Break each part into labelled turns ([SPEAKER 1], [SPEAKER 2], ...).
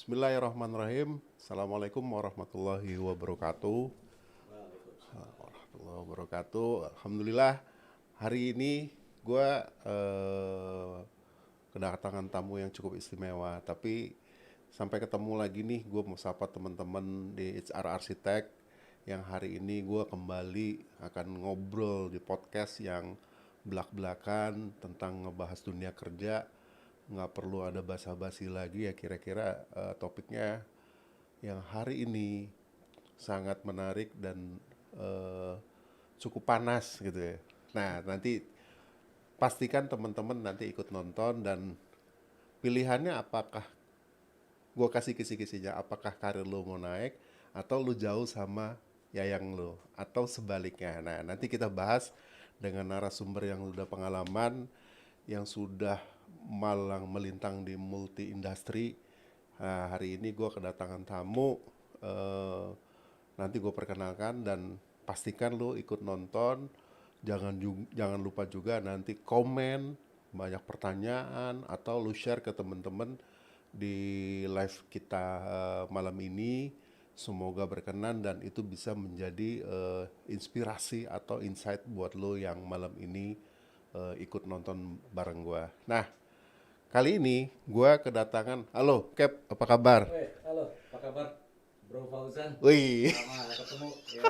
[SPEAKER 1] Bismillahirrahmanirrahim. Assalamualaikum warahmatullahi wabarakatuh. Warahmatullahi wabarakatuh. Alhamdulillah hari ini gue kedatangan tamu yang cukup istimewa. Tapi sampai ketemu lagi nih, gue mau sapa teman-teman di HR Arsitek yang hari ini gue kembali akan ngobrol di podcast yang belak-belakan tentang ngebahas dunia kerja. Nggak perlu ada basa-basi lagi ya, kira-kira topiknya yang hari ini sangat menarik dan eh, cukup panas gitu ya. Nah, nanti pastikan teman-teman nanti ikut nonton dan pilihannya apakah gue kasih kisi-kisinya, apakah karir lo mau naik atau lo jauh sama yayang lo atau sebaliknya. Nah, nanti kita bahas dengan narasumber yang udah pengalaman, yang sudah malang melintang di multi industri. Nah, hari ini gue kedatangan tamu, eh, nanti gue perkenalkan dan pastikan lo ikut nonton. Jangan lupa juga nanti komen, banyak pertanyaan atau lu share ke temen-temen di live kita malam ini. Semoga berkenan dan itu bisa menjadi inspirasi atau insight buat lo yang malam ini ikut nonton bareng gua. Nah, kali ini gua kedatangan, halo Cap, apa kabar?
[SPEAKER 2] Halo, apa kabar, Bro Fauzan?
[SPEAKER 1] Wih,
[SPEAKER 2] Lama gak ketemu ya.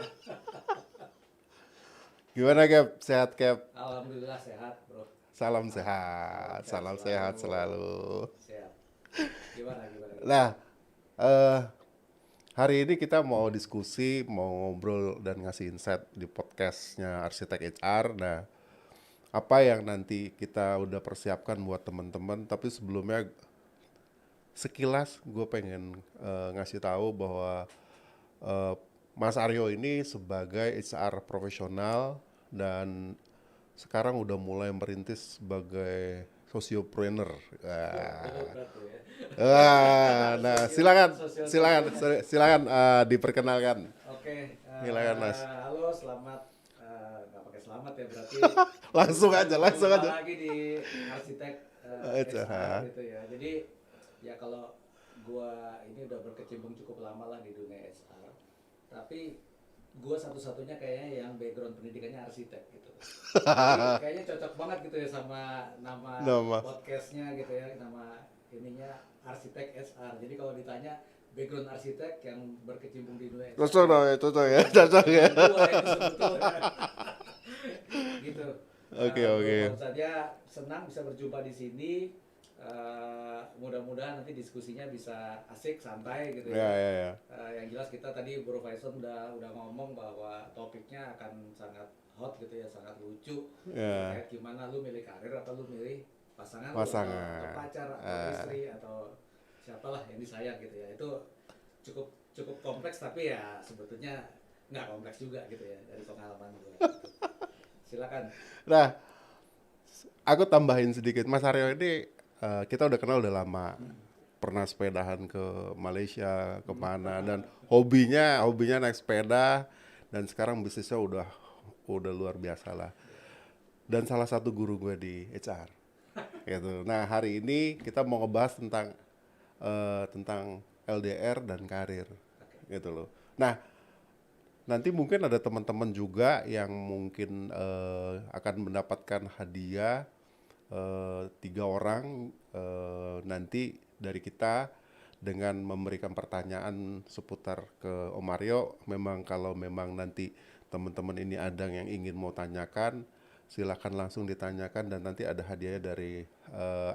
[SPEAKER 1] gimana Cap? Sehat Cap?
[SPEAKER 2] Alhamdulillah sehat, Bro.
[SPEAKER 1] Salam
[SPEAKER 2] Salam
[SPEAKER 1] sehat,
[SPEAKER 2] sehat
[SPEAKER 1] salam sehat
[SPEAKER 2] selalu.
[SPEAKER 1] selalu.
[SPEAKER 2] Sehat. Gimana?
[SPEAKER 1] Nah, eh hari ini kita mau diskusi, mau ngobrol dan ngasih insight di podcastnya Arsitek HR. Nah, apa yang nanti kita udah persiapkan buat teman-teman. Tapi sebelumnya sekilas gue pengen ngasih tahu bahwa eh, Mas Aryo ini sebagai HR profesional dan sekarang udah mulai merintis sebagai sosiopreneur.
[SPEAKER 2] Berat tuh ya.
[SPEAKER 1] Nah, silakan,
[SPEAKER 2] Sosial
[SPEAKER 1] silakan,
[SPEAKER 2] media.
[SPEAKER 1] silakan diperkenalkan.
[SPEAKER 2] Oke,
[SPEAKER 1] Silakan Mas.
[SPEAKER 2] halo, selamat. Nggak pakai selamat ya, berarti
[SPEAKER 1] Langsung aja, langsung
[SPEAKER 2] jumpa
[SPEAKER 1] aja.
[SPEAKER 2] lagi di Arsitek SR
[SPEAKER 1] HR.
[SPEAKER 2] gitu ya. Jadi ya kalau gua ini udah berkecimpung cukup lama lah di dunia SR, tapi gua satu-satunya kayaknya yang background pendidikannya arsitek gitu. Jadi kayaknya cocok banget gitu ya sama nama
[SPEAKER 1] Nama.
[SPEAKER 2] podcastnya gitu ya, nama ininya Arsitek SR. Jadi kalau ditanya background arsitek yang berkecimpung di dunia SR
[SPEAKER 1] Cocok
[SPEAKER 2] ya,
[SPEAKER 1] dong ya, cocok ya, cocok ya.
[SPEAKER 2] cocok gua itu sebetulnya. Gitu.
[SPEAKER 1] Oke,
[SPEAKER 2] Bro
[SPEAKER 1] oke.
[SPEAKER 2] Fauzan ya, senang bisa berjumpa di sini. Mudah-mudahan nanti diskusinya bisa asik, santai gitu
[SPEAKER 1] Ya,
[SPEAKER 2] ya.
[SPEAKER 1] ya, ya.
[SPEAKER 2] Yang jelas kita tadi Bro Faison udah ngomong bahwa topiknya akan sangat hot gitu ya, sangat lucu,
[SPEAKER 1] Ya,
[SPEAKER 2] terkait gimana lu milih karir atau lu milih pasangan lu atau
[SPEAKER 1] pasangan.
[SPEAKER 2] pacar atau istri atau siapalah yang disayang gitu ya. Itu cukup cukup kompleks, tapi ya sebetulnya nggak kompleks juga gitu ya dari pengalaman gue gitu. Silakan.
[SPEAKER 1] Nah, aku tambahin sedikit. Mas Aryo ini kita udah kenal udah lama. Pernah sepedahan ke Malaysia, kemana, dan hobinya naik sepeda, dan sekarang bisnisnya udah luar biasa lah. Dan salah satu guru gue di HR. Gitu. Nah, hari ini kita mau ngebahas tentang LDR dan karir gitu loh. Nah, nanti mungkin ada teman-teman juga yang mungkin akan mendapatkan hadiah 3 orang nanti dari kita dengan memberikan pertanyaan seputar ke Om Mario. Memang kalau memang nanti teman-teman ini ada yang ingin mau tanyakan, silakan langsung ditanyakan dan nanti ada hadiahnya dari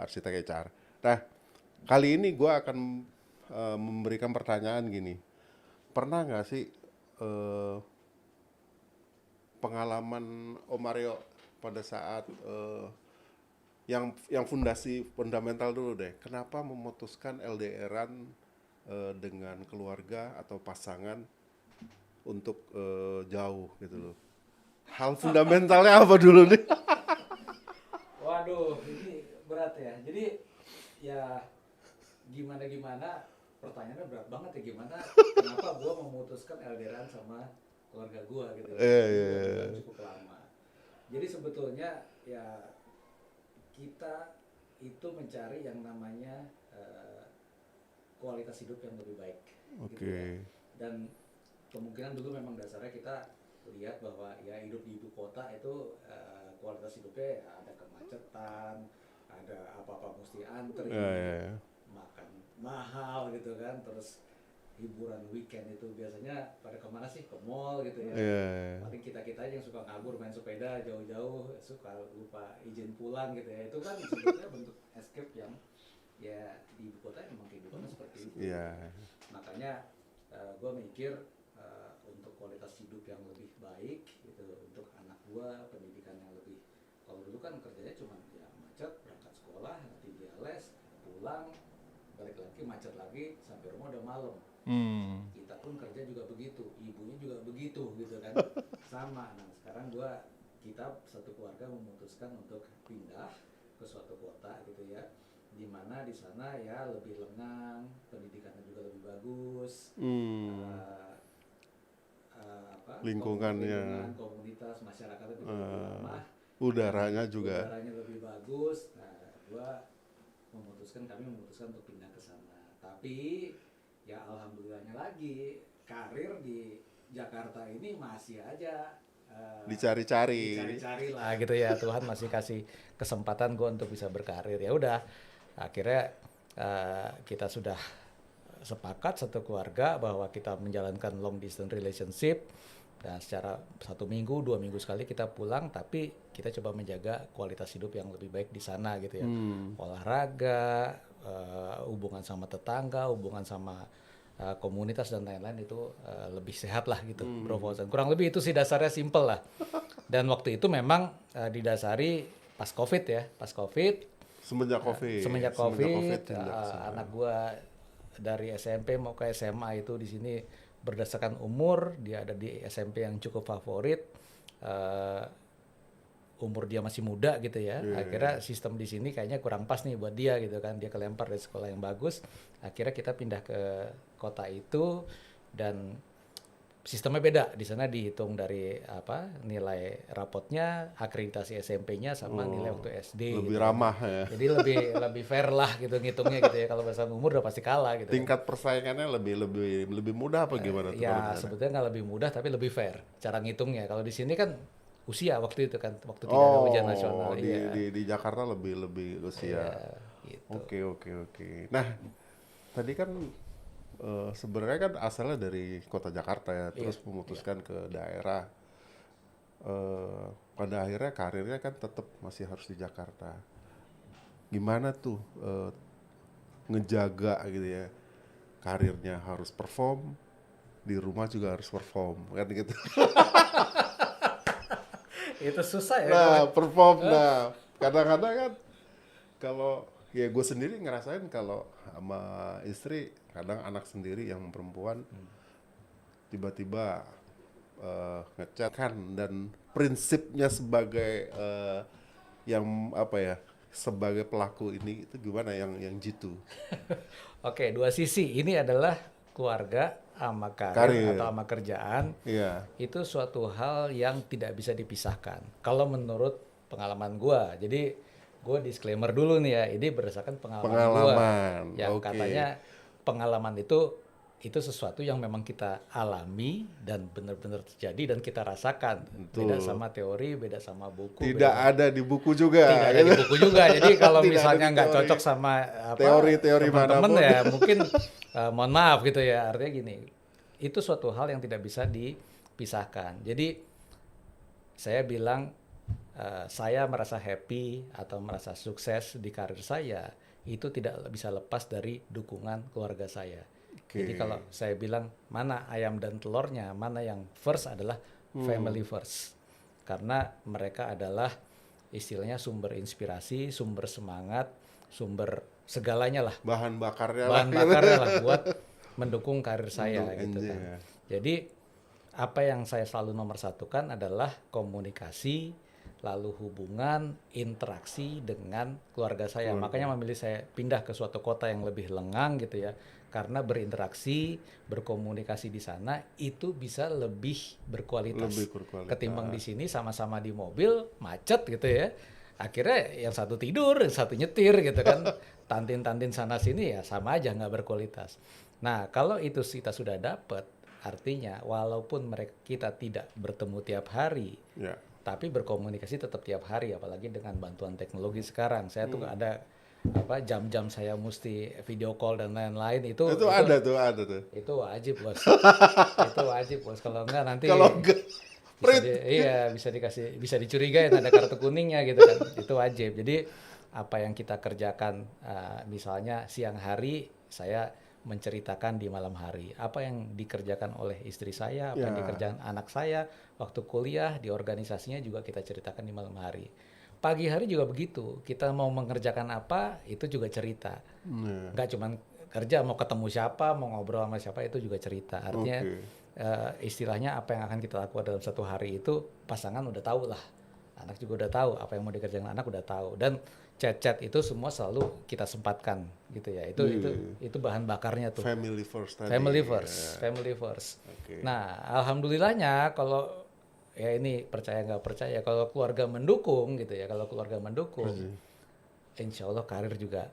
[SPEAKER 1] Arsitek HR. Nah, kali ini gue akan memberikan pertanyaan gini. Pernah nggak sih eh, pengalaman Om Mario pada saat yang fundamental dulu deh. Kenapa memutuskan LDRan dengan keluarga atau pasangan untuk jauh gitu loh. Hal fundamentalnya apa dulu nih?
[SPEAKER 2] Waduh, ini berat ya. Jadi ya gimana pertanyaannya berat banget ya, gimana kenapa gua memutuskan LDRan sama keluarga gua gitu ya.
[SPEAKER 1] Iya,
[SPEAKER 2] Ini
[SPEAKER 1] iya,
[SPEAKER 2] udah
[SPEAKER 1] iya.
[SPEAKER 2] berjalan cukup lama. Jadi sebetulnya ya kita itu mencari yang namanya kualitas hidup yang lebih baik gitu
[SPEAKER 1] Oke.
[SPEAKER 2] ya. Dan kemungkinan dulu memang dasarnya kita lihat bahwa ya hidup di ibu kota itu kualitas hidupnya ya ada kemacetan, ada apa-apa mesti antri,
[SPEAKER 1] Ya, ya, ya.
[SPEAKER 2] makan mahal gitu kan, terus hiburan weekend itu biasanya pada kemana sih, ke mall gitu ya.
[SPEAKER 1] Ya, ya.
[SPEAKER 2] Paling kita aja yang suka ngabur main sepeda jauh-jauh, suka lupa izin pulang gitu ya, itu kan sebetulnya bentuk escape yang ya di ibu kota emang kehidupannya seperti itu.
[SPEAKER 1] Iya.
[SPEAKER 2] Makanya gue mikir untuk kualitas hidup yang lebih baik gitu, untuk anak gue pendidikan yang lebih, kalau dulu kan kerjanya cuma ya macet, berangkat sekolah, nanti dia les, pulang, balik lagi macet lagi, sampai rumah udah malam. Kita pun kerja juga begitu, ibunya juga begitu gitu kan. Sama. Nah sekarang kita satu keluarga memutuskan untuk pindah ke suatu kota gitu ya, di mana di sana ya lebih lengang, pendidikannya juga lebih bagus,
[SPEAKER 1] Lingkungannya,
[SPEAKER 2] lingkungan, komunitas, masyarakatnya juga lebih ramah,
[SPEAKER 1] udaranya juga.
[SPEAKER 2] udaranya lebih bagus. Nah, kami memutuskan untuk pindah ke sana. Tapi ya alhamdulillahnya lagi, karir di Jakarta ini masih aja
[SPEAKER 1] Dicari-cari.
[SPEAKER 2] dicari-cari lah gitu ya. Tuhan masih kasih kesempatan gue untuk bisa berkarir. Ya udah, akhirnya kita sudah sepakat satu keluarga bahwa kita menjalankan long distance relationship. Dan secara 1 minggu, 2 minggu sekali kita pulang, tapi kita coba menjaga kualitas hidup yang lebih baik di sana gitu ya. Olahraga, hubungan sama tetangga, hubungan sama komunitas dan lain-lain itu lebih sehat lah gitu, Bro Fauzan. Kurang lebih itu sih dasarnya, simple lah. Dan waktu itu memang didasari pas COVID ya,
[SPEAKER 1] Semenjak COVID.
[SPEAKER 2] semenjak COVID,
[SPEAKER 1] pindah.
[SPEAKER 2] anak gua dari SMP mau ke SMA itu di sini berdasarkan umur, dia ada di SMP yang cukup favorit, umur dia masih muda gitu ya. Akhirnya sistem di sini kayaknya kurang pas nih buat dia gitu kan, dia kelempar dari sekolah yang bagus. Akhirnya kita pindah ke kota itu dan sistemnya beda. Di sana dihitung dari nilai rapotnya, akreditasi SMP-nya sama nilai waktu SD.
[SPEAKER 1] Lebih
[SPEAKER 2] gitu.
[SPEAKER 1] ramah ya.
[SPEAKER 2] Jadi lebih fair lah gitu ngitungnya gitu ya. Kalau berdasarkan umur udah pasti kalah gitu.
[SPEAKER 1] Tingkat persaingannya lebih mudah apa gimana tuh?
[SPEAKER 2] Ya sebetulnya nggak lebih mudah tapi lebih fair cara ngitungnya. Kalau di sini kan usia waktu itu kan, waktu tidak ada ujian nasional.
[SPEAKER 1] Di Jakarta lebih usia.
[SPEAKER 2] Gitu.
[SPEAKER 1] Oke. Nah, tadi kan sebenarnya kan asalnya dari kota Jakarta ya, terus memutuskan ke daerah. Pada akhirnya karirnya kan tetap masih harus di Jakarta. Gimana tuh ngejaga gitu ya, karirnya harus perform, di rumah juga harus perform, kan gitu.
[SPEAKER 2] Itu susah ya.
[SPEAKER 1] Nah, perform. Nah, kadang-kadang kan kalau ya gue sendiri ngerasain kalau sama istri, kadang anak sendiri yang perempuan tiba-tiba ngechat kan, dan prinsipnya sebagai yang sebagai pelaku ini itu gimana yang jitu?
[SPEAKER 2] Oke, dua sisi. Ini adalah keluarga sama karir atau sama kerjaan.
[SPEAKER 1] Iya.
[SPEAKER 2] Itu suatu hal yang tidak bisa dipisahkan. Kalau menurut pengalaman gua. Jadi gua disclaimer dulu nih ya, ini berdasarkan pengalaman gua. Yang katanya pengalaman itu sesuatu yang memang kita alami dan benar-benar terjadi dan kita rasakan.
[SPEAKER 1] Betul.
[SPEAKER 2] Beda sama teori, beda sama buku.
[SPEAKER 1] Tidak ada di buku juga.
[SPEAKER 2] Tidak ada di buku juga. Jadi kalau misalnya nggak cocok sama
[SPEAKER 1] teori-teori
[SPEAKER 2] teman-teman
[SPEAKER 1] manapun
[SPEAKER 2] ya mungkin mohon maaf gitu ya. Artinya gini, itu suatu hal yang tidak bisa dipisahkan. Jadi saya bilang saya merasa happy atau merasa sukses di karir saya itu tidak bisa lepas dari dukungan keluarga saya. Jadi kalau saya bilang mana ayam dan telurnya, mana yang first adalah family first. Karena mereka adalah istilahnya sumber inspirasi, sumber semangat, sumber segalanya lah.
[SPEAKER 1] Bahan bakarnya
[SPEAKER 2] lah buat mendukung karir saya gitu kan. Jadi apa yang saya selalu nomor satukan adalah komunikasi, lalu hubungan, interaksi dengan keluarga saya. Makanya memilih saya pindah ke suatu kota yang lebih lengang gitu ya. Karena berinteraksi, berkomunikasi di sana itu bisa lebih berkualitas. Ketimbang di sini sama-sama di mobil macet gitu ya. akhirnya yang satu tidur, yang satu nyetir gitu kan. Tantin-tantin sana sini ya sama aja nggak berkualitas. Nah, kalau itu kita sudah dapat, artinya walaupun kita tidak bertemu tiap hari,
[SPEAKER 1] Ya.
[SPEAKER 2] tapi berkomunikasi tetap tiap hari, apalagi dengan bantuan teknologi sekarang. Saya tuh ada jam-jam saya mesti video call dan lain-lain itu
[SPEAKER 1] Ada tuh.
[SPEAKER 2] itu wajib bos. Itu wajib bos, kalau enggak nanti
[SPEAKER 1] Kalau enggak,
[SPEAKER 2] bisa dicurigain ada kartu kuningnya gitu kan. Itu wajib. Jadi apa yang kita kerjakan, misalnya siang hari saya menceritakan di malam hari apa yang dikerjakan oleh istri saya, apa yang dikerjakan anak saya waktu kuliah, di organisasinya juga kita ceritakan di malam hari. Pagi hari juga begitu, kita mau mengerjakan apa itu juga cerita. Nggak cuma kerja, mau ketemu siapa, mau ngobrol sama siapa itu juga cerita. Artinya istilahnya apa yang akan kita lakukan dalam satu hari itu pasangan udah tahu lah, anak juga udah tahu apa yang mau dikerjakan, anak udah tahu. Dan chat-chat itu semua selalu kita sempatkan gitu ya. Itu bahan bakarnya tuh.
[SPEAKER 1] Family first tadi.
[SPEAKER 2] Family first.
[SPEAKER 1] Okay.
[SPEAKER 2] Nah, alhamdulillahnya kalau ya ini percaya nggak percaya, kalau keluarga mendukung gitu ya, insya Allah karir juga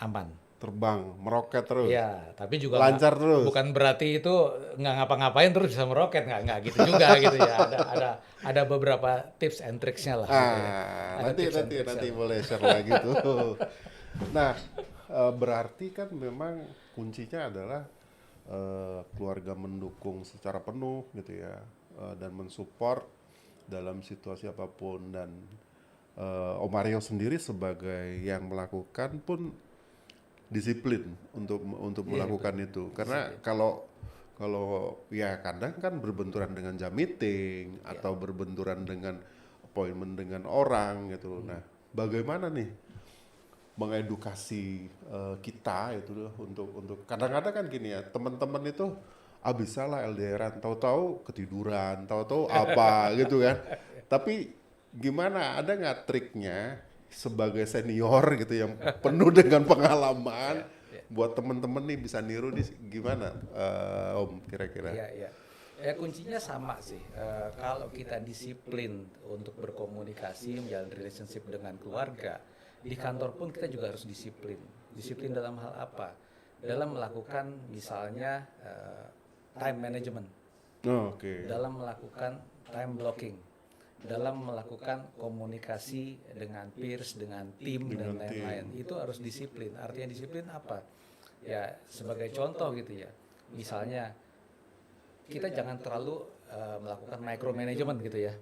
[SPEAKER 2] aman.
[SPEAKER 1] Terbang, meroket terus.
[SPEAKER 2] Iya, tapi juga
[SPEAKER 1] lancar terus.
[SPEAKER 2] Bukan berarti itu nggak ngapa-ngapain terus bisa meroket, nggak gitu juga gitu ya. Ada beberapa tips and tricksnya lah.
[SPEAKER 1] Gitu ya. Nanti boleh share lagi tuh. Nah, berarti kan memang kuncinya adalah keluarga mendukung secara penuh gitu ya. Dan mensupport dalam situasi apapun, dan Om Mario sendiri sebagai yang melakukan pun disiplin untuk melakukan itu, karena kalau ya kadang kan berbenturan dengan jam meeting atau berbenturan dengan appointment dengan orang gitu. Nah, bagaimana nih mengedukasi kita itu untuk kadang-kadang kan gini ya, teman-teman itu bisa lah LDRan, tahu-tahu ketiduran, tahu-tahu apa gitu kan. Tapi gimana, ada nggak triknya sebagai senior gitu yang penuh dengan pengalaman buat teman-teman nih bisa niru gimana, Om, kira-kira?
[SPEAKER 2] Iya. Kuncinya sama sih. Kalau kita disiplin untuk berkomunikasi, menjalin relationship dengan keluarga, di kantor pun kita juga harus disiplin. Disiplin dalam hal apa? Dalam melakukan misalnya time management, dalam melakukan time blocking, dalam melakukan komunikasi dengan peers, dengan tim dan lain-lain. Itu harus disiplin. Artinya disiplin apa? Ya sebagai contoh gitu ya. Misalnya kita jangan terlalu melakukan micromanagement gitu ya.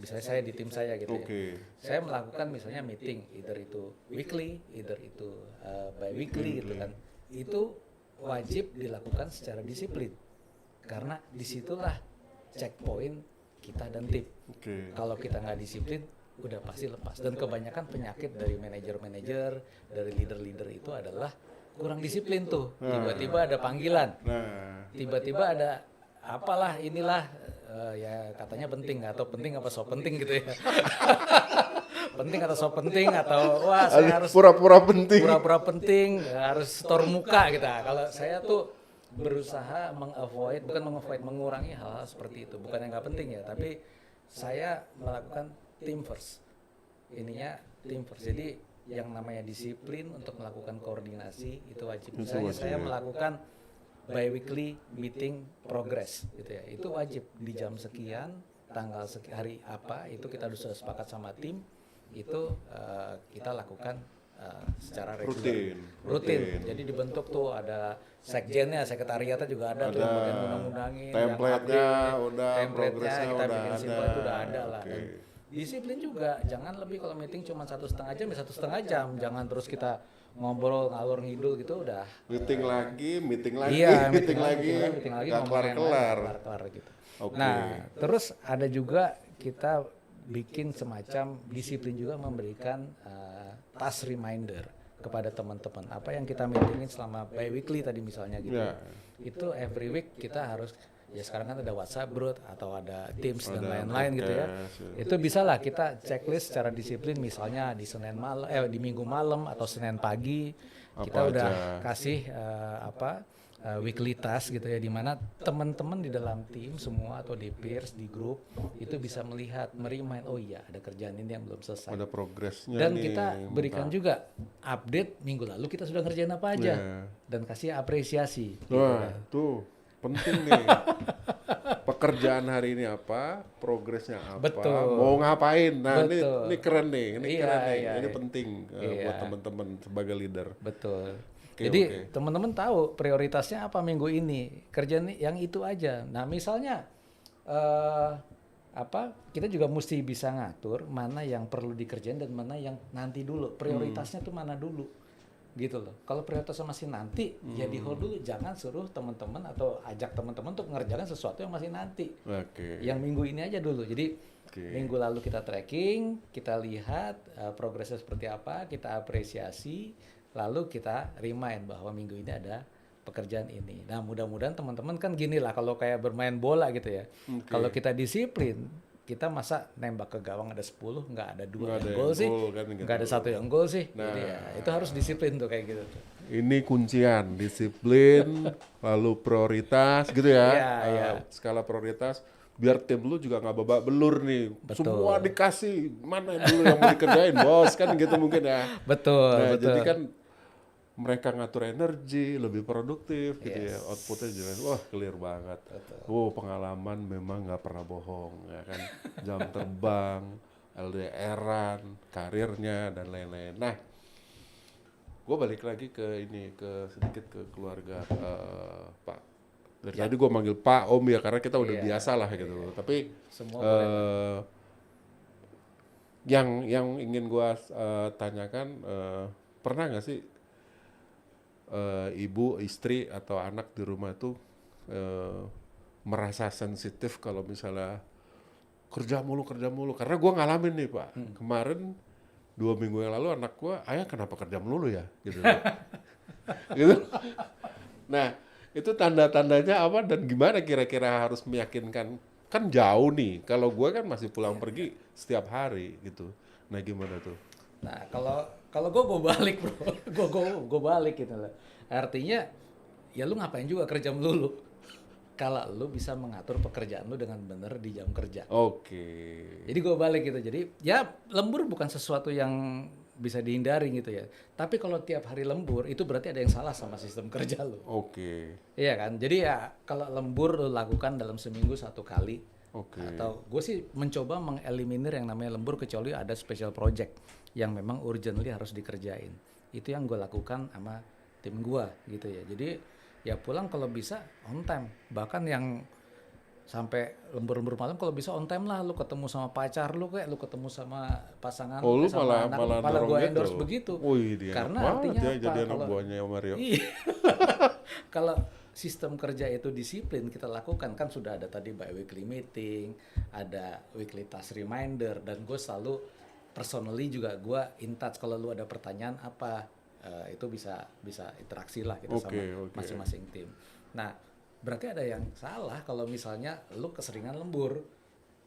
[SPEAKER 2] Misalnya saya di tim saya gitu ya. Saya melakukan misalnya meeting, either itu weekly, either itu bi-weekly gitu kan. Itu wajib dilakukan secara disiplin. Karena disitulah checkpoint kita dan tim. Kalau kita nggak disiplin, udah pasti lepas. Dan kebanyakan penyakit dari manajer-manajer, dari leader-leader itu adalah kurang disiplin tuh. Tiba-tiba ada panggilan, tiba-tiba ada apalah inilah, ya katanya penting atau penting apa so penting gitu ya. Penting atau so penting, atau wah saya harus
[SPEAKER 1] pura-pura penting,
[SPEAKER 2] harus store muka gitu. Kalau saya tuh berusaha mengurangi hal-hal seperti itu. Bukan yang nggak penting ya, tapi saya melakukan team first. Ininya team first. Jadi yang namanya disiplin untuk melakukan koordinasi itu wajib. Misalnya saya melakukan bi-weekly meeting progress gitu ya. Itu wajib di jam sekian, tanggal hari apa, itu kita sudah sepakat sama tim. Itu kita lakukan secara rutin. Jadi dibentuk tuh ada sekjennya, sekretariatnya juga ada tuh yang bagian undang-undangin,
[SPEAKER 1] template-nya
[SPEAKER 2] progresnya kita bikin simpel itu udah ada lah. Dan disiplin juga, jangan lebih kalau meeting cuma 1,5 jam ya 1,5 jam, jangan terus kita ngobrol ngalur ngidul gitu udah.
[SPEAKER 1] Meeting lagi,
[SPEAKER 2] nggak kelar gitu. Nah, terus ada juga kita bikin semacam disiplin juga, memberikan task reminder kepada teman-teman apa yang kita meetingin selama bi-weekly tadi misalnya gitu. Itu every week kita harus, ya sekarang kan ada WhatsApp group atau ada Teams dan lain-lain gitu ya. Itu bisa lah kita checklist secara disiplin, misalnya di di Minggu malam atau Senin pagi kita udah kasih weekly task gitu ya, di mana teman-teman di dalam tim semua atau di peers di grup itu bisa melihat, merimain, oh iya ada kerjaan ini yang belum selesai.
[SPEAKER 1] Ada progresnya
[SPEAKER 2] Dan
[SPEAKER 1] nih.
[SPEAKER 2] kita berikan juga update minggu lalu kita sudah ngerjain apa aja dan kasih apresiasi. Gitu
[SPEAKER 1] Wah,
[SPEAKER 2] kan.
[SPEAKER 1] tuh penting nih. Pekerjaan hari ini apa, progresnya apa,
[SPEAKER 2] Betul.
[SPEAKER 1] mau ngapain. Nah,
[SPEAKER 2] Betul.
[SPEAKER 1] ini keren nih, ini
[SPEAKER 2] Iya,
[SPEAKER 1] keren nih.
[SPEAKER 2] iya,
[SPEAKER 1] Ini
[SPEAKER 2] iya.
[SPEAKER 1] penting buat teman-teman sebagai leader.
[SPEAKER 2] Betul.
[SPEAKER 1] Oke,
[SPEAKER 2] Jadi
[SPEAKER 1] oke.
[SPEAKER 2] teman-teman tahu prioritasnya apa minggu ini, kerjaan yang itu aja. Nah misalnya kita juga mesti bisa ngatur mana yang perlu dikerjain dan mana yang nanti dulu. Prioritasnya tuh mana dulu, gitu loh. Kalau prioritasnya masih nanti, ya di hold dulu. Jangan suruh teman-teman atau ajak teman-teman untuk mengerjakan sesuatu yang masih nanti.
[SPEAKER 1] Oke.
[SPEAKER 2] Yang minggu ini aja dulu. Jadi
[SPEAKER 1] Oke.
[SPEAKER 2] minggu lalu kita tracking, kita lihat progresnya seperti apa, kita apresiasi, lalu kita remind bahwa minggu ini ada pekerjaan ini. Nah mudah-mudahan teman-teman kan gini lah, kalau kayak bermain bola gitu ya.
[SPEAKER 1] Oke.
[SPEAKER 2] Kalau kita disiplin, kita masa nembak ke gawang ada 10, nggak ada 2
[SPEAKER 1] Nggak
[SPEAKER 2] yang
[SPEAKER 1] ada
[SPEAKER 2] gol
[SPEAKER 1] yang
[SPEAKER 2] sih,
[SPEAKER 1] gol kan gitu.
[SPEAKER 2] nggak ada 1 yang gol sih.
[SPEAKER 1] Nah.
[SPEAKER 2] Jadi ya itu harus disiplin tuh kayak gitu tuh.
[SPEAKER 1] Ini kuncian, disiplin, lalu prioritas gitu ya.
[SPEAKER 2] Iya, iya.
[SPEAKER 1] Skala prioritas, biar tim lu juga nggak babak belur nih.
[SPEAKER 2] Betul.
[SPEAKER 1] Semua dikasih, mana dulu yang mau dikerjain, bos, kan gitu mungkin ya.
[SPEAKER 2] Betul,
[SPEAKER 1] Nah,
[SPEAKER 2] betul.
[SPEAKER 1] jadi kan mereka ngatur energi, lebih produktif gitu ya. Outputnya jelas, wah clear banget. Oh, pengalaman memang nggak pernah bohong, ya kan. Jam terbang, LDR-an, karirnya, dan lain-lain. Nah, gue balik lagi ke sedikit ke keluarga Pak. Dari tadi gue manggil Pak, Om ya, karena kita udah biasa lah gitu. Tapi
[SPEAKER 2] Semua
[SPEAKER 1] yang ingin gue tanyakan, pernah nggak sih ibu, istri atau anak di rumah itu merasa sensitif kalau misalnya kerja mulu, karena gue ngalamin nih Pak. Kemarin 2 minggu yang lalu anak gue, ayah kenapa kerja melulu ya gitu. Gitu. Nah itu tanda-tandanya apa dan gimana kira-kira harus meyakinkan, kan jauh nih, kalau gue kan masih pulang pergi setiap hari gitu. Nah gimana tuh?
[SPEAKER 2] Nah, kalau gue balik bro, gue balik gitu loh. Artinya, ya lu ngapain juga kerja melulu? Kalau lu bisa mengatur pekerjaan lu dengan benar di jam kerja.
[SPEAKER 1] Oke.
[SPEAKER 2] Jadi gue balik gitu. Jadi ya lembur bukan sesuatu yang bisa dihindari gitu ya. Tapi kalau tiap hari lembur itu berarti ada yang salah sama sistem kerja lu.
[SPEAKER 1] Oke.
[SPEAKER 2] Iya kan? Jadi ya kalau lembur lu lakukan dalam seminggu 1 kali.
[SPEAKER 1] Oke.
[SPEAKER 2] Atau gue sih mencoba mengeliminir yang namanya lembur kecuali ada special project yang memang urgently harus dikerjain. Itu yang gue lakukan sama tim gue gitu ya. Jadi ya pulang kalau bisa on time. Bahkan yang sampai lembur-lembur malam kalau bisa on time lah, lu ketemu sama pacar lu kayak, lu ketemu sama pasangan
[SPEAKER 1] Oh, lu
[SPEAKER 2] sama
[SPEAKER 1] malah
[SPEAKER 2] malah
[SPEAKER 1] dorong
[SPEAKER 2] gue
[SPEAKER 1] gitu?
[SPEAKER 2] endorse begitu.
[SPEAKER 1] Wih, dia
[SPEAKER 2] Karena
[SPEAKER 1] enak
[SPEAKER 2] artinya
[SPEAKER 1] banget ya
[SPEAKER 2] apa?
[SPEAKER 1] jadi anak
[SPEAKER 2] Kalau-
[SPEAKER 1] buahnya Mario.
[SPEAKER 2] Iya. Kalau sistem kerja itu disiplin kita lakukan, kan sudah ada tadi bi-weekly meeting, ada weekly task reminder, dan gue selalu personally juga gue in touch kalau lu ada pertanyaan apa, itu bisa interaksi lah kita sama
[SPEAKER 1] Oke.
[SPEAKER 2] masing-masing tim. Nah berarti ada yang salah kalau misalnya lu keseringan lembur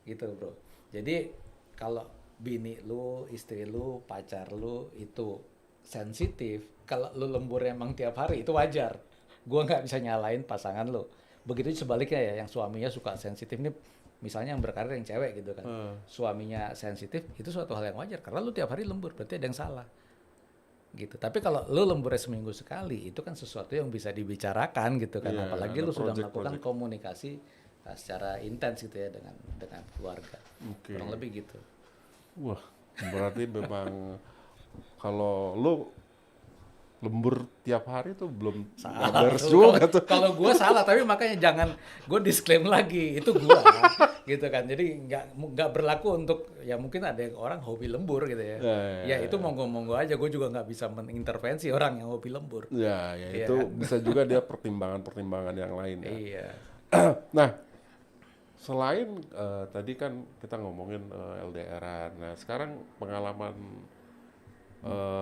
[SPEAKER 2] gitu bro. Jadi kalau bini lu, istri lu, pacar lu itu sensitif, kalau lu lembur emang tiap hari itu wajar. Gua nggak bisa nyalain pasangan lu. Begitu sebaliknya ya, yang suaminya suka sensitif nih, misalnya yang berkarir yang cewek gitu kan, suaminya sensitif, itu suatu hal yang wajar karena lu tiap hari lembur, berarti ada yang salah gitu. Tapi kalau lu lemburnya seminggu sekali, itu kan sesuatu yang bisa dibicarakan gitu kan.
[SPEAKER 1] Iya,
[SPEAKER 2] Apalagi
[SPEAKER 1] ada
[SPEAKER 2] lu sudah
[SPEAKER 1] project-project.
[SPEAKER 2] melakukan komunikasi secara intens gitu ya dengan keluarga.
[SPEAKER 1] Oke.
[SPEAKER 2] Kurang lebih gitu.
[SPEAKER 1] Wah, berarti memang kalau lu lembur tiap hari tuh belum nggak beres juga tuh.
[SPEAKER 2] Kalau gue salah, tapi makanya jangan gue disclaim lagi itu gue gitu kan. Jadi nggak berlaku untuk, ya mungkin ada yang orang hobi lembur gitu ya. Ya itu monggo-monggo aja, gue juga nggak bisa mengintervensi orang yang hobi lembur.
[SPEAKER 1] Ya
[SPEAKER 2] Iya
[SPEAKER 1] itu
[SPEAKER 2] kan?
[SPEAKER 1] bisa juga dia pertimbangan-pertimbangan yang lain ya.
[SPEAKER 2] Iya.
[SPEAKER 1] Nah, selain tadi kan kita ngomongin LDR-an. Nah, sekarang pengalaman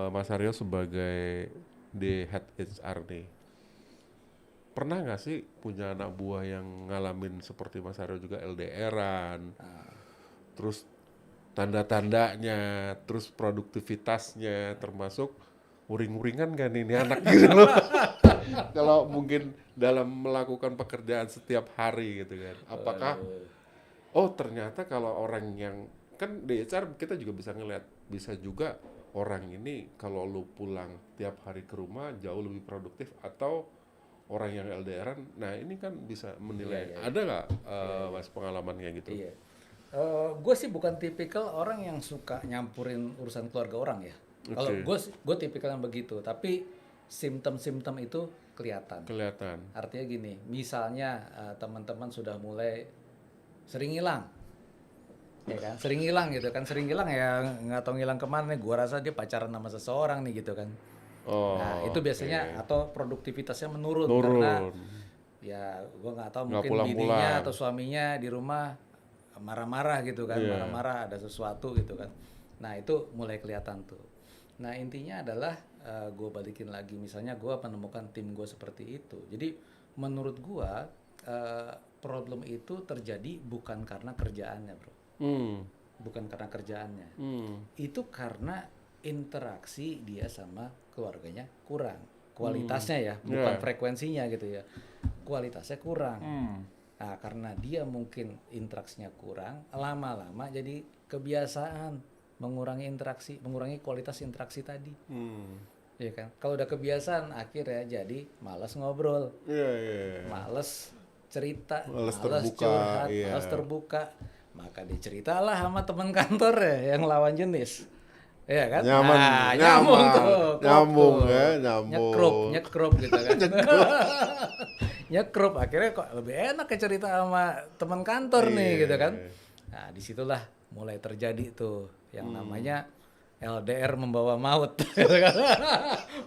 [SPEAKER 1] Mas Aryo sebagai di head HR nih, pernah nggak sih punya anak buah yang ngalamin seperti Mas Aryo juga LDR-an, terus tanda-tandanya, terus produktivitasnya, termasuk uring-uringan kan ini anak gitu loh. Kalau mungkin dalam melakukan pekerjaan setiap hari gitu kan. Apakah ternyata kalau orang yang kan di HR kita juga bisa ngeliat, bisa juga orang ini kalau lu pulang tiap hari ke rumah jauh lebih produktif atau orang yang LDRan. Nah, ini kan bisa menilai.
[SPEAKER 2] Iya.
[SPEAKER 1] Ada nggak Mas pengalaman kayak gitu?
[SPEAKER 2] Iya. Gue sih bukan tipikal orang yang suka nyampurin urusan keluarga orang ya. Kalau
[SPEAKER 1] Oke.
[SPEAKER 2] gue tipikal yang begitu, tapi simptom-simptom itu kelihatan.
[SPEAKER 1] Kelihatan.
[SPEAKER 2] Artinya gini, misalnya teman-teman sudah mulai sering hilang, ya kan? Sering hilang gitu kan, sering hilang ya nggak tahu ngilang kemana nih. Gua rasa dia pacaran sama seseorang nih gitu kan.
[SPEAKER 1] Oh,
[SPEAKER 2] Nah itu biasanya
[SPEAKER 1] oke.
[SPEAKER 2] atau produktivitasnya menurun karena
[SPEAKER 1] Nurun.
[SPEAKER 2] ya gua nggak tahu
[SPEAKER 1] Nggak
[SPEAKER 2] mungkin bininya
[SPEAKER 1] pulang-pulang.
[SPEAKER 2] atau suaminya di rumah marah-marah gitu kan,
[SPEAKER 1] Iya.
[SPEAKER 2] marah-marah ada sesuatu gitu kan. Nah itu mulai kelihatan tuh. Nah intinya adalah gue balikin lagi, misalnya gue menemukan tim gue seperti itu. Jadi menurut gue problem itu terjadi bukan karena kerjaannya bro,
[SPEAKER 1] Hmm.
[SPEAKER 2] bukan karena kerjaannya.
[SPEAKER 1] Hmm.
[SPEAKER 2] Itu karena interaksi dia sama keluarganya kurang. Kualitasnya ya, bukan
[SPEAKER 1] Yeah.
[SPEAKER 2] frekuensinya gitu ya. Kualitasnya kurang.
[SPEAKER 1] Hmm.
[SPEAKER 2] Nah, karena dia mungkin interaksinya kurang, lama-lama jadi kebiasaan mengurangi interaksi, mengurangi kualitas interaksi tadi.
[SPEAKER 1] Hmm.
[SPEAKER 2] Ya kan? Kalau udah kebiasaan akhirnya jadi malas ngobrol,
[SPEAKER 1] Iya, iya, iya.
[SPEAKER 2] males cerita,
[SPEAKER 1] Males
[SPEAKER 2] males
[SPEAKER 1] terbuka,
[SPEAKER 2] curhat,
[SPEAKER 1] iya.
[SPEAKER 2] males terbuka. Maka diceritalah sama teman kantor ya yang lawan jenis. Ya kan?
[SPEAKER 1] Nyaman,
[SPEAKER 2] Nah,
[SPEAKER 1] nyaman.
[SPEAKER 2] nyambung tuh, klop
[SPEAKER 1] Nyambung
[SPEAKER 2] tuh.
[SPEAKER 1] ya, nyambung.
[SPEAKER 2] Nyekrup gitu kan. Nyekrup akhirnya kok lebih enak ya cerita sama teman kantor nih
[SPEAKER 1] Iya.
[SPEAKER 2] gitu kan. Nah, disitulah mulai terjadi tuh yang namanya LDR membawa maut. Gitu kan.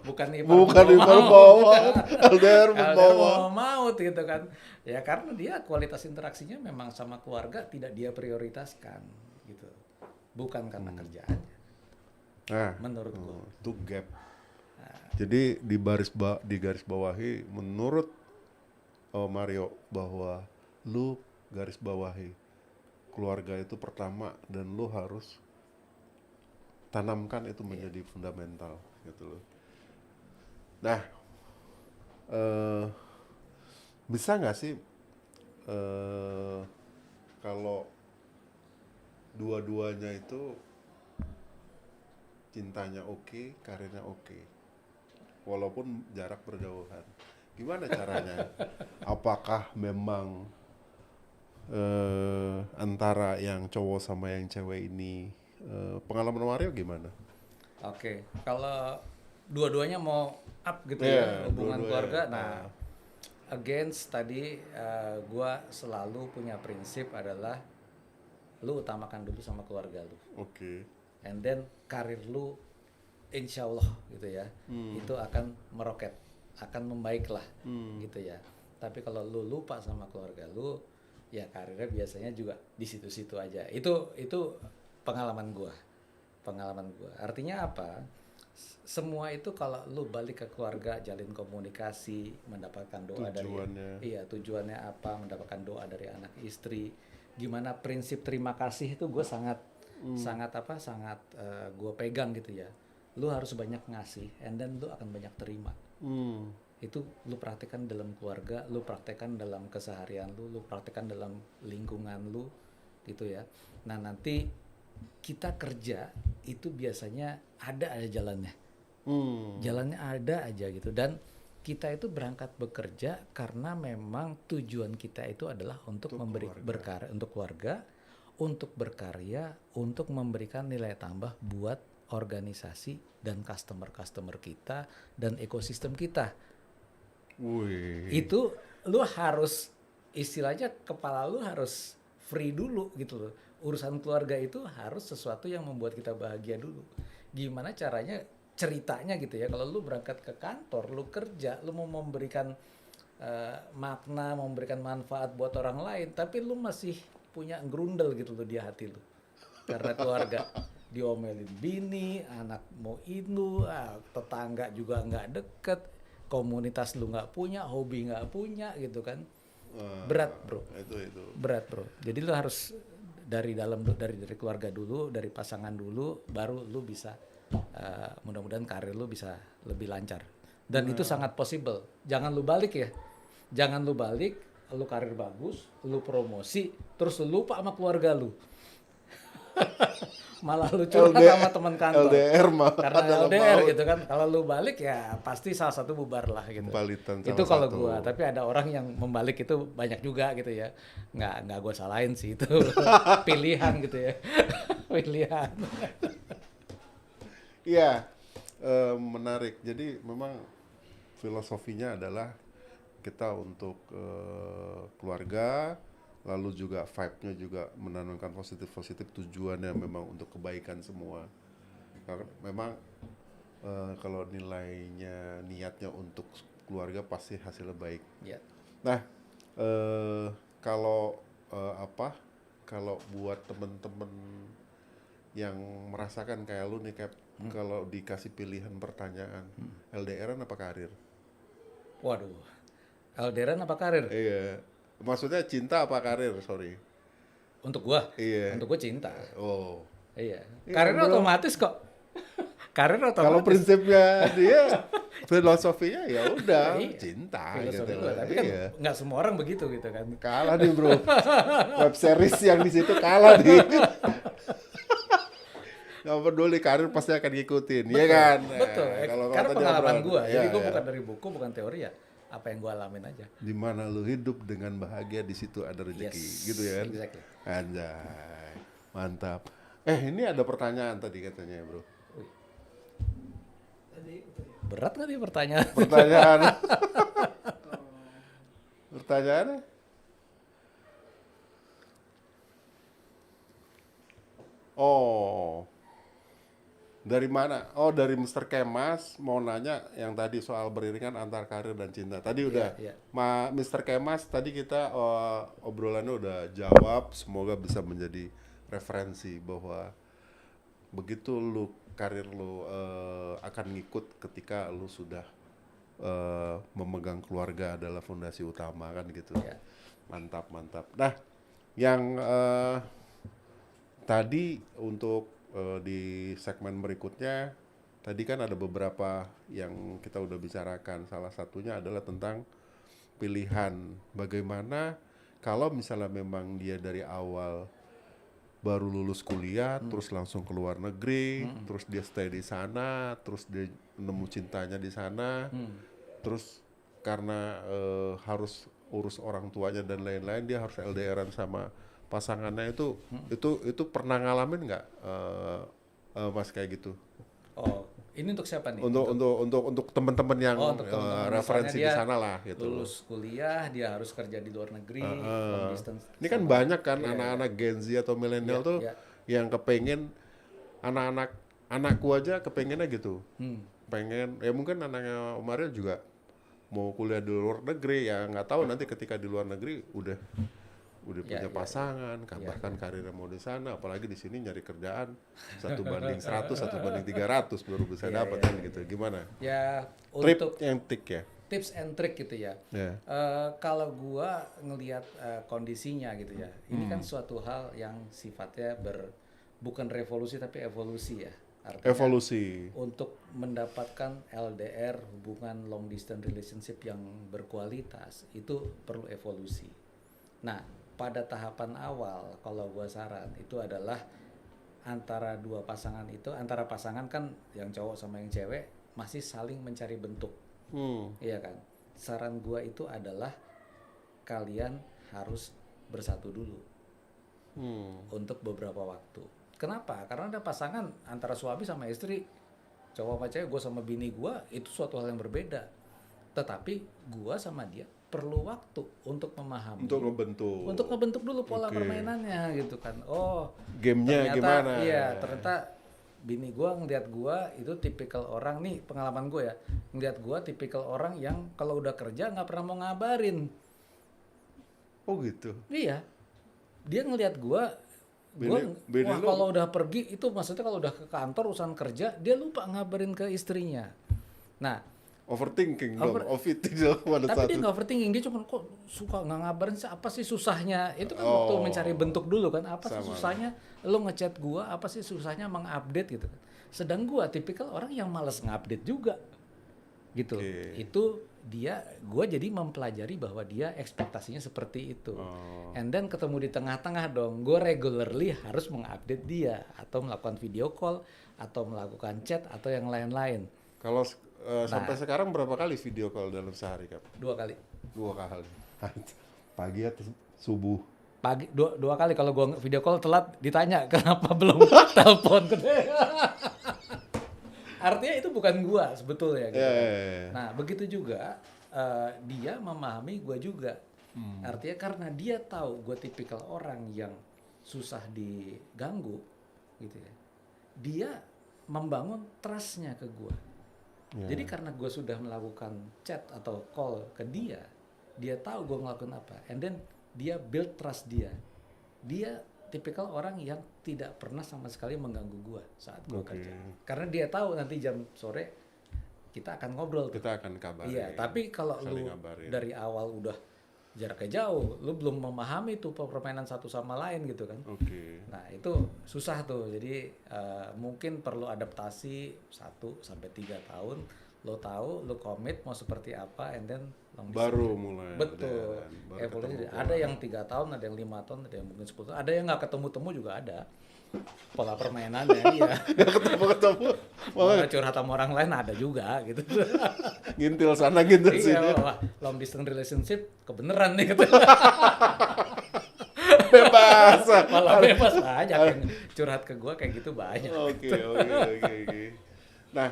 [SPEAKER 2] Bukan ipar
[SPEAKER 1] Bukan
[SPEAKER 2] membawa
[SPEAKER 1] ipar
[SPEAKER 2] maut.
[SPEAKER 1] bawa, LDR
[SPEAKER 2] LDR
[SPEAKER 1] membawa.
[SPEAKER 2] membawa maut gitu kan. Ya karena dia kualitas interaksinya memang sama keluarga tidak dia prioritaskan gitu. Bukan karena kerjaannya
[SPEAKER 1] Nah,
[SPEAKER 2] menurut gua.
[SPEAKER 1] itu gap. Jadi di garis bawahi menurut Mario bahwa lu garis bawahi keluarga itu pertama dan lu harus tanamkan itu menjadi fundamental gitu loh. Nah, bisa nggak sih kalau dua-duanya itu cintanya oke, karirnya oke, walaupun jarak berjauhan, gimana caranya? Apakah memang antara yang cowok sama yang cewek ini pengalaman Mario gimana?
[SPEAKER 2] Oke, kalau dua-duanya mau up gitu
[SPEAKER 1] Iya,
[SPEAKER 2] ya hubungan
[SPEAKER 1] dua-duanya.
[SPEAKER 2] keluarga. Nah, against tadi gua selalu punya prinsip adalah lu utamakan dulu sama keluarga lu.
[SPEAKER 1] Oke.
[SPEAKER 2] And then karir lu insya Allah gitu ya, itu akan meroket, akan membaik lah gitu ya. Tapi kalau lu lupa sama keluarga lu, ya karirnya biasanya juga di situ-situ aja. Itu pengalaman gua. Artinya apa? Semua itu kalau lu balik ke keluarga, jalin komunikasi, mendapatkan doa
[SPEAKER 1] Tujuannya.
[SPEAKER 2] tujuannya apa, mendapatkan doa dari anak istri, gimana prinsip terima kasih itu gue sangat gue pegang gitu ya. Lu harus banyak ngasih, and then lu akan banyak terima. Itu lu praktekkan dalam keluarga, lu praktekkan dalam keseharian lu praktekkan dalam lingkungan lu gitu ya. Nah nanti kita kerja itu biasanya ada aja jalannya. Jalannya ada aja gitu, dan kita itu berangkat bekerja karena memang tujuan kita itu adalah untuk berkarya untuk keluarga, untuk berkarya, untuk memberikan nilai tambah buat organisasi dan customer kita dan ekosistem kita.
[SPEAKER 1] Wih.
[SPEAKER 2] Itu lu harus istilahnya kepala lu harus free dulu gitu loh. Urusan keluarga itu harus sesuatu yang membuat kita bahagia dulu. Gimana caranya ceritanya gitu ya, kalau lu berangkat ke kantor, lu kerja, lu mau memberikan makna, memberikan manfaat buat orang lain, tapi lu masih punya grundel gitu loh di hati lu karena keluarga. Diomelin bini, anak mau itu, tetangga juga nggak deket, komunitas lu nggak punya, hobi nggak punya gitu kan. Berat bro,
[SPEAKER 1] Itu
[SPEAKER 2] berat bro. Jadi lu harus dari keluarga dulu, dari pasangan dulu, baru lu bisa mudah-mudahan karir lu bisa lebih lancar. Dan itu sangat possible. Jangan lu balik ya. Jangan lu balik, lu karir bagus, lu promosi, terus lu lupa sama keluarga lu. Malah lu curhat sama teman kantor.
[SPEAKER 1] LDR mah
[SPEAKER 2] Karena
[SPEAKER 1] adalah
[SPEAKER 2] LDR
[SPEAKER 1] maut.
[SPEAKER 2] gitu kan. Kalau lu balik ya pasti salah satu bubar lah gitu.
[SPEAKER 1] Pembalitan
[SPEAKER 2] Itu
[SPEAKER 1] salah
[SPEAKER 2] kalau
[SPEAKER 1] satu.
[SPEAKER 2] gua, tapi ada orang yang membalik itu banyak juga gitu ya. Nggak gua salahin sih itu. Pilihan gitu ya. Pilihan.
[SPEAKER 1] Iya, menarik. Jadi memang filosofinya adalah kita untuk keluarga, lalu juga vibe-nya juga menanamkan positif-positif, tujuannya memang untuk kebaikan semua. Karena memang kalau nilainya, niatnya untuk keluarga pasti hasilnya baik.
[SPEAKER 2] Ya.
[SPEAKER 1] Nah, kalau kalau buat temen-temen yang merasakan kayak lu nih, kayak kalau dikasih pilihan pertanyaan, LDR-an apa karir?
[SPEAKER 2] Waduh. LDR apa karir?
[SPEAKER 1] Iya, maksudnya cinta apa karir? Sorry.
[SPEAKER 2] Untuk gua.
[SPEAKER 1] Iya.
[SPEAKER 2] Untuk gua cinta.
[SPEAKER 1] Oh.
[SPEAKER 2] Iya.
[SPEAKER 1] Iya,
[SPEAKER 2] Karir
[SPEAKER 1] bro.
[SPEAKER 2] otomatis kok. Karir otomatis.
[SPEAKER 1] Kalau prinsipnya dia, filosofinya ya udah
[SPEAKER 2] Iya.
[SPEAKER 1] cinta
[SPEAKER 2] Filosofi
[SPEAKER 1] gitu.
[SPEAKER 2] gua, tapi kan
[SPEAKER 1] Iya.
[SPEAKER 2] nggak semua orang begitu gitu kan.
[SPEAKER 1] Kalah nih bro, web series yang di situ kalah nih. Gak peduli, karir pasti akan ngikutin, ya kan?
[SPEAKER 2] Betul.
[SPEAKER 1] Nah, kalau
[SPEAKER 2] Karena
[SPEAKER 1] kata
[SPEAKER 2] pengalaman
[SPEAKER 1] Jabran,
[SPEAKER 2] gua. Jadi
[SPEAKER 1] iya,
[SPEAKER 2] gua
[SPEAKER 1] iya.
[SPEAKER 2] bukan dari buku, bukan teori ya. Apa yang gua alamin aja.
[SPEAKER 1] Di mana lu hidup dengan bahagia, di situ ada rezeki,
[SPEAKER 2] Yes,
[SPEAKER 1] gitu ya kan?
[SPEAKER 2] exactly.
[SPEAKER 1] Anjay, mantap. Ini ada pertanyaan tadi katanya bro.
[SPEAKER 2] Berat nggak nih pertanyaan?
[SPEAKER 1] Pertanyaan, pertanyaannya? Oh, dari mana? Oh, dari Mr. Kemas mau nanya yang tadi soal beriringan antar karir dan cinta. Tadi udah,
[SPEAKER 2] iya.
[SPEAKER 1] Mr. Kemas tadi kita obrolannya udah jawab. Semoga bisa menjadi referensi bahwa begitu lu karir lu akan ngikut ketika lu sudah memegang keluarga adalah fondasi utama kan gitu.
[SPEAKER 2] Iya.
[SPEAKER 1] Mantap, mantap. Nah, yang tadi untuk di segmen berikutnya, tadi kan ada beberapa yang kita udah bicarakan. Salah satunya adalah tentang pilihan. Bagaimana kalau misalnya memang dia dari awal baru lulus kuliah, terus langsung ke luar negeri, terus dia stay di sana, terus dia nemu cintanya di sana, terus karena harus urus orang tuanya dan lain-lain, dia harus LDR-an sama pasangannya itu pernah ngalamin nggak Mas kayak gitu?
[SPEAKER 2] Oh, ini untuk siapa nih?
[SPEAKER 1] Untuk teman-teman yang
[SPEAKER 2] untuk teman-teman.
[SPEAKER 1] referensi
[SPEAKER 2] Misalnya
[SPEAKER 1] di
[SPEAKER 2] dia
[SPEAKER 1] sana lah gitu.
[SPEAKER 2] lulus kuliah, dia harus kerja di luar negeri, long distance.
[SPEAKER 1] Ini kan
[SPEAKER 2] sama-
[SPEAKER 1] banyak kan
[SPEAKER 2] Iya,
[SPEAKER 1] anak-anak Gen Z atau milenial
[SPEAKER 2] Iya,
[SPEAKER 1] tuh
[SPEAKER 2] iya.
[SPEAKER 1] yang kepengen, anakku aja kepengennya gitu. Pengen, ya mungkin anaknya Om Ariel juga mau kuliah di luar negeri, ya nggak tahu nanti ketika di luar negeri udah punya pasangan, bahkan karirnya mau di sana, apalagi di sini nyari kerjaan 1:100, 1:300 baru bisa dapat kan gitu. Gimana?
[SPEAKER 2] Ya,
[SPEAKER 1] Trip
[SPEAKER 2] untuk
[SPEAKER 1] yang tik ya?
[SPEAKER 2] tips and trick gitu ya.
[SPEAKER 1] Ya.
[SPEAKER 2] Kalau gua ngelihat kondisinya gitu ya, ini kan suatu hal yang sifatnya bukan revolusi tapi evolusi ya. Artinya
[SPEAKER 1] Evolusi.
[SPEAKER 2] untuk mendapatkan LDR, hubungan long distance relationship yang berkualitas itu perlu evolusi. Nah, pada tahapan awal kalau gua saran itu adalah antara antara pasangan kan yang cowok sama yang cewek masih saling mencari bentuk. Iya kan? Saran gua itu adalah kalian harus bersatu dulu untuk beberapa waktu. Kenapa? Karena ada pasangan antara suami sama istri, cowok sama cewek, gua sama bini gua itu suatu hal yang berbeda. Tetapi gua sama dia perlu waktu untuk memahami,
[SPEAKER 1] Untuk ngebentuk
[SPEAKER 2] dulu pola permainannya gitu kan. Oh,
[SPEAKER 1] gamenya
[SPEAKER 2] ternyata
[SPEAKER 1] gimana?
[SPEAKER 2] iya, ternyata bini gua ngeliat gua itu tipikal orang nih, pengalaman gua ya, ngeliat gua tipikal orang yang kalau udah kerja nggak pernah mau ngabarin.
[SPEAKER 1] Oh gitu.
[SPEAKER 2] Iya, dia ngeliat gua
[SPEAKER 1] Bini
[SPEAKER 2] wah
[SPEAKER 1] lu-
[SPEAKER 2] kalau udah pergi itu maksudnya kalau udah ke kantor urusan kerja dia lupa ngabarin ke istrinya. Nah,
[SPEAKER 1] overthinking dong,
[SPEAKER 2] Over-
[SPEAKER 1] overthinking dong pada
[SPEAKER 2] tapi
[SPEAKER 1] saat
[SPEAKER 2] dia
[SPEAKER 1] itu.
[SPEAKER 2] nggak overthinking, dia cuma kok suka nggak ngabarin sih, apa sih susahnya itu kan waktu
[SPEAKER 1] Oh,
[SPEAKER 2] mencari bentuk dulu kan, apa sih
[SPEAKER 1] sama.
[SPEAKER 2] susahnya lo ngechat gua, apa sih susahnya mengupdate gitu kan. Sedang gua tipikal orang yang males ngupdate juga gitu.
[SPEAKER 1] Oke.
[SPEAKER 2] Itu gua jadi mempelajari bahwa dia ekspektasinya seperti itu.
[SPEAKER 1] Oh,
[SPEAKER 2] And then ketemu di tengah-tengah dong, gue regularly harus mengupdate dia atau melakukan video call atau melakukan chat atau yang lain-lain.
[SPEAKER 1] kalau
[SPEAKER 2] Nah.
[SPEAKER 1] sampai sekarang berapa kali video call dalam sehari, Kap?
[SPEAKER 2] 2 kali.
[SPEAKER 1] 2 kali. Pagi atau subuh.
[SPEAKER 2] Pagi dua kali, kalau gue video call telat ditanya kenapa belum telepon. Artinya itu bukan gua sebetulnya gitu.
[SPEAKER 1] Yeah.
[SPEAKER 2] Nah, begitu juga dia memahami gua juga. Artinya karena dia tahu gua tipikal orang yang susah diganggu gitu ya. Dia membangun trust-nya ke gua.
[SPEAKER 1] Yeah.
[SPEAKER 2] Jadi karena gua sudah melakukan chat atau call ke dia tahu gua ngelakuin apa. And then dia build trust dia. Dia tipikal orang yang tidak pernah sama sekali mengganggu gua saat gua
[SPEAKER 1] Oke.
[SPEAKER 2] kerja. Karena dia tahu nanti jam sore kita akan ngobrol.
[SPEAKER 1] Kita akan kabarin.
[SPEAKER 2] Iya, tapi kalau
[SPEAKER 1] saling
[SPEAKER 2] lu
[SPEAKER 1] ngabarin.
[SPEAKER 2] dari awal udah jaraknya jauh, lu belum memahami tuh permainan satu sama lain gitu kan.
[SPEAKER 1] Oke.
[SPEAKER 2] Nah, itu susah tuh. Jadi mungkin perlu adaptasi 1 sampai 3 tahun. Lo tahu, lo komit mau seperti apa, and then long distance.
[SPEAKER 1] Baru mulai.
[SPEAKER 2] Betul.
[SPEAKER 1] berjalan, baru
[SPEAKER 2] Evolusi.
[SPEAKER 1] ketemu
[SPEAKER 2] Ada yang 3 tahun, ada yang 5 tahun, ada yang mungkin 10 tahun, ada yang nggak ketemu-temu juga ada. Pola permainannya iya.
[SPEAKER 1] ketemu.
[SPEAKER 2] Mau curhat sama orang lain ada juga gitu.
[SPEAKER 1] Ngintil sana ngintil sini.
[SPEAKER 2] Iya, wah, long distance relationship kebeneran nih gitu.
[SPEAKER 1] Bebas.
[SPEAKER 2] Malah bebas banyak yang curhat ke gua kayak gitu banyak.
[SPEAKER 1] Oke. Nah,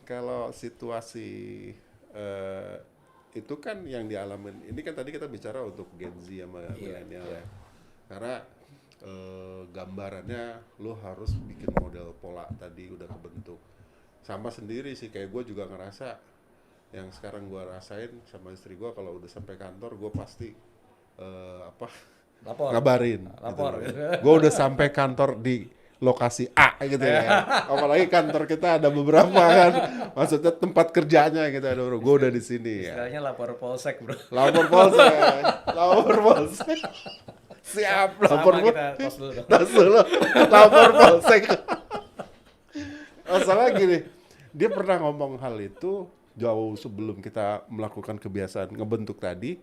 [SPEAKER 1] kalau situasi itu kan yang dialamin. Ini kan tadi kita bicara untuk Gen Z sama milenial ya. Karena gambarannya lo harus bikin model pola tadi udah kebentuk. Sama sendiri sih, kayak gue juga ngerasa yang sekarang gue rasain sama istri gue, kalau udah sampai kantor gue pasti
[SPEAKER 2] Lapor.
[SPEAKER 1] ngabarin.
[SPEAKER 2] Lapor.
[SPEAKER 1] Gitu. Gue udah sampai kantor di lokasi A gitu ya. Apalagi kantor kita ada beberapa kan. Maksudnya tempat kerjanya gitu ada bro. Gue udah di sini ya.
[SPEAKER 2] Istilahnya lapor polsek, bro.
[SPEAKER 1] Lapor polsek. Siap, lapor
[SPEAKER 2] Sama kita tos dulu dong.
[SPEAKER 1] lapor polsek. Masalah gini, dia pernah ngomong hal itu jauh sebelum kita melakukan kebiasaan ngebentuk tadi,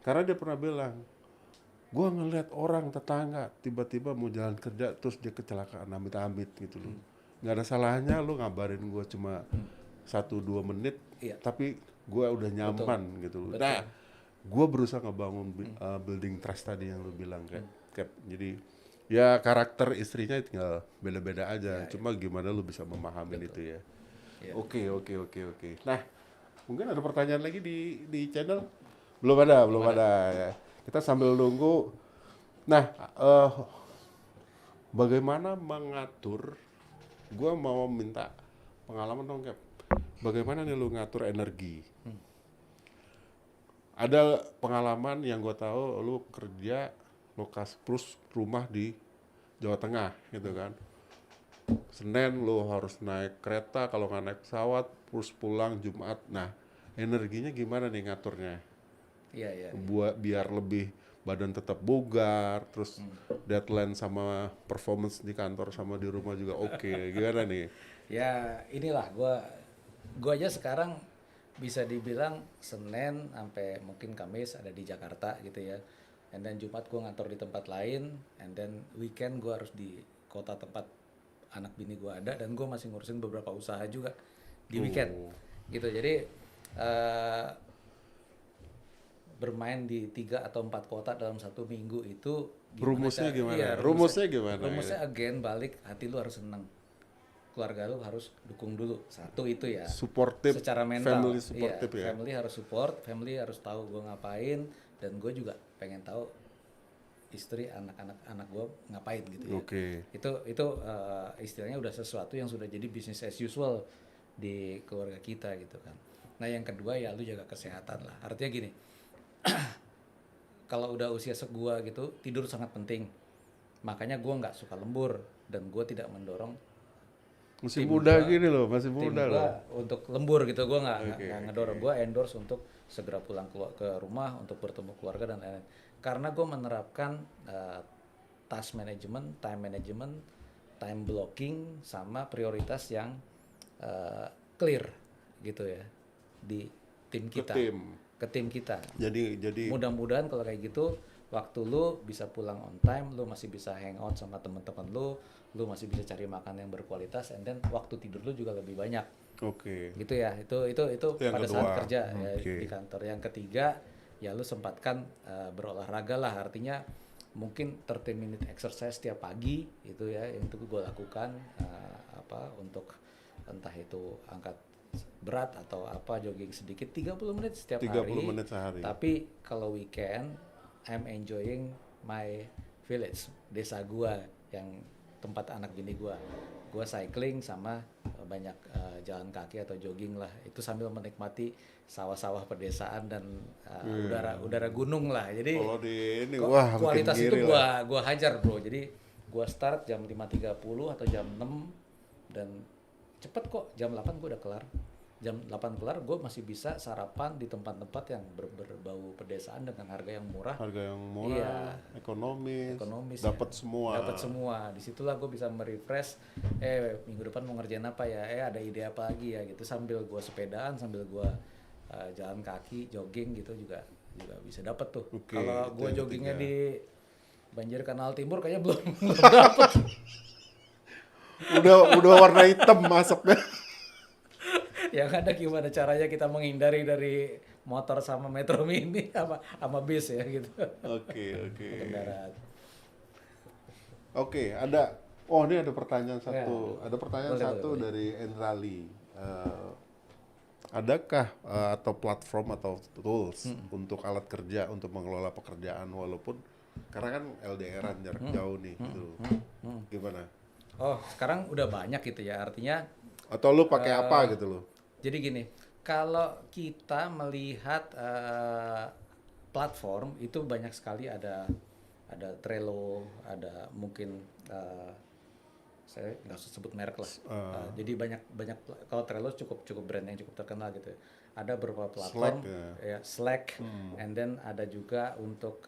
[SPEAKER 1] karena dia pernah bilang, gua ngeliat orang tetangga tiba-tiba mau jalan kerja terus dia kecelakaan amit-amit gitu loh. Nggak ada salahnya lu ngabarin gua cuma 1-2 menit,
[SPEAKER 2] Iya.
[SPEAKER 1] tapi gua udah nyaman gitu loh.
[SPEAKER 2] Betul.
[SPEAKER 1] Nah, gua berusaha ngebangun building trust tadi yang lu bilang kayak jadi ya karakter istrinya tinggal beda-beda aja. Cuma gimana lu bisa memahami itu ya.
[SPEAKER 2] Iya.
[SPEAKER 1] Oke. Nah, mungkin ada pertanyaan lagi di channel? Belum ada ya. Kita sambil nunggu. Nah, bagaimana mengatur? Gua mau minta pengalaman dong, Cap. Bagaimana nih lu ngatur energi? Ada pengalaman yang gue tahu lu kerja lokasi terus rumah di Jawa Tengah gitu kan. Senin lu harus naik kereta, kalau nggak naik pesawat terus pulang Jumat. Nah, energinya gimana nih ngaturnya?
[SPEAKER 2] Iya.
[SPEAKER 1] Buat biar lebih badan tetap bugar, terus deadline sama performance di kantor sama di rumah juga oke. Gimana nih?
[SPEAKER 2] Ya, inilah gua aja sekarang bisa dibilang Senin sampai mungkin Kamis ada di Jakarta gitu ya. And then Jumat gue ngantor di tempat lain, and then weekend gue harus di kota tempat anak bini gue ada, dan gue masih ngurusin beberapa usaha juga di weekend gitu. Jadi bermain di 3 atau 4 kota dalam 1 minggu itu
[SPEAKER 1] Rumusnya gimana?
[SPEAKER 2] Iya,
[SPEAKER 1] Rumusnya gimana?
[SPEAKER 2] Rumusnya again balik, hati lu harus seneng, keluarga lu harus dukung dulu. Satu itu ya,
[SPEAKER 1] Supportive,
[SPEAKER 2] secara mental.
[SPEAKER 1] family supportive ya.
[SPEAKER 2] Family harus support, family harus tahu gue ngapain, dan gue juga pengen tahu istri, anak gue ngapain gitu ya.
[SPEAKER 1] Oke.
[SPEAKER 2] Itu istilahnya udah sesuatu yang sudah jadi business as usual di keluarga kita gitu kan. Nah, yang kedua ya lu jaga kesehatan lah. Artinya gini, kalau udah usia segua gitu, tidur sangat penting. Makanya gue nggak suka lembur, dan gue tidak mendorong
[SPEAKER 1] Masih
[SPEAKER 2] tim
[SPEAKER 1] muda
[SPEAKER 2] gua-
[SPEAKER 1] gini loh, masih
[SPEAKER 2] tim
[SPEAKER 1] muda
[SPEAKER 2] gua
[SPEAKER 1] loh.
[SPEAKER 2] untuk lembur gitu, gua nggak
[SPEAKER 1] Oke,
[SPEAKER 2] ngedorong, gua endorse untuk segera pulang ke rumah untuk bertemu keluarga dan lain-lain. Karena gua menerapkan task management, time blocking, sama prioritas yang clear gitu ya di tim
[SPEAKER 1] Ke
[SPEAKER 2] kita,
[SPEAKER 1] tim.
[SPEAKER 2] ke tim kita.
[SPEAKER 1] Jadi
[SPEAKER 2] Mudah-mudahan kalau kayak gitu waktu lu bisa pulang on time, lu masih bisa hangout sama teman-teman lu masih bisa cari makan yang berkualitas, and then waktu tidur lu juga lebih banyak
[SPEAKER 1] oke.
[SPEAKER 2] gitu ya. Itu
[SPEAKER 1] Yang
[SPEAKER 2] pada
[SPEAKER 1] kedua.
[SPEAKER 2] saat kerja ya,
[SPEAKER 1] Oke.
[SPEAKER 2] di kantor. Yang ketiga ya lu sempatkan berolahraga lah, artinya mungkin 30 minute exercise tiap pagi itu ya, yang itu gue lakukan untuk entah itu angkat berat atau apa, jogging sedikit 30 menit setiap
[SPEAKER 1] 30
[SPEAKER 2] hari.
[SPEAKER 1] menit sehari.
[SPEAKER 2] Tapi kalau weekend I'm enjoying my village, desa gua yang tempat anak bini gua. Gua cycling sama banyak jalan kaki atau jogging lah. Itu sambil menikmati sawah-sawah pedesaan dan udara gunung lah. Jadi
[SPEAKER 1] Kalau di ini wah makin
[SPEAKER 2] kualitas itu
[SPEAKER 1] ngiri lah.
[SPEAKER 2] gua hajar, bro. Jadi gua start jam 5.30 atau jam 6 dan cepet kok, jam 8 gua udah kelar. Jam 8 kelar, gue masih bisa sarapan di tempat-tempat yang berbau pedesaan dengan harga yang murah.
[SPEAKER 1] Harga yang murah,
[SPEAKER 2] Iya.
[SPEAKER 1] ekonomis,
[SPEAKER 2] ya.
[SPEAKER 1] dapat semua.
[SPEAKER 2] Dapat semua. Disitulah gue bisa merefresh. Minggu depan mau ngerjain apa ya? Ada ide apa lagi ya? Gitu, sambil gue sepedaan, sambil gue jalan kaki, jogging gitu juga bisa dapat tuh.
[SPEAKER 1] Oke,
[SPEAKER 2] Kalau
[SPEAKER 1] itu
[SPEAKER 2] gue
[SPEAKER 1] yang
[SPEAKER 2] joggingnya
[SPEAKER 1] ketiga.
[SPEAKER 2] di Banjir Kanal Timur kayaknya belum dapat.
[SPEAKER 1] Udah warna hitam masuknya.
[SPEAKER 2] Yang ada gimana caranya kita menghindari dari motor sama metro mini sama bis ya gitu.
[SPEAKER 1] Oke.
[SPEAKER 2] Kendaraan.
[SPEAKER 1] Oke, ada. Oh, ini ada pertanyaan
[SPEAKER 2] Ya.
[SPEAKER 1] satu. Ada pertanyaan
[SPEAKER 2] Boleh,
[SPEAKER 1] satu
[SPEAKER 2] boleh.
[SPEAKER 1] dari Enrali. Adakah atau platform atau tools untuk alat kerja untuk mengelola pekerjaan walaupun karena kan LDRan jarak jauh nih gitu. Gimana?
[SPEAKER 2] Oh, sekarang udah banyak gitu ya. Artinya
[SPEAKER 1] Atau lu pakai apa gitu loh?
[SPEAKER 2] jadi gini, kalau kita melihat platform itu banyak sekali, ada Trello, ada mungkin saya nggak usah sebut merek lah. Jadi banyak kalau Trello cukup brand yang cukup terkenal gitu ya. Ada beberapa platform, Slack, and then ada juga untuk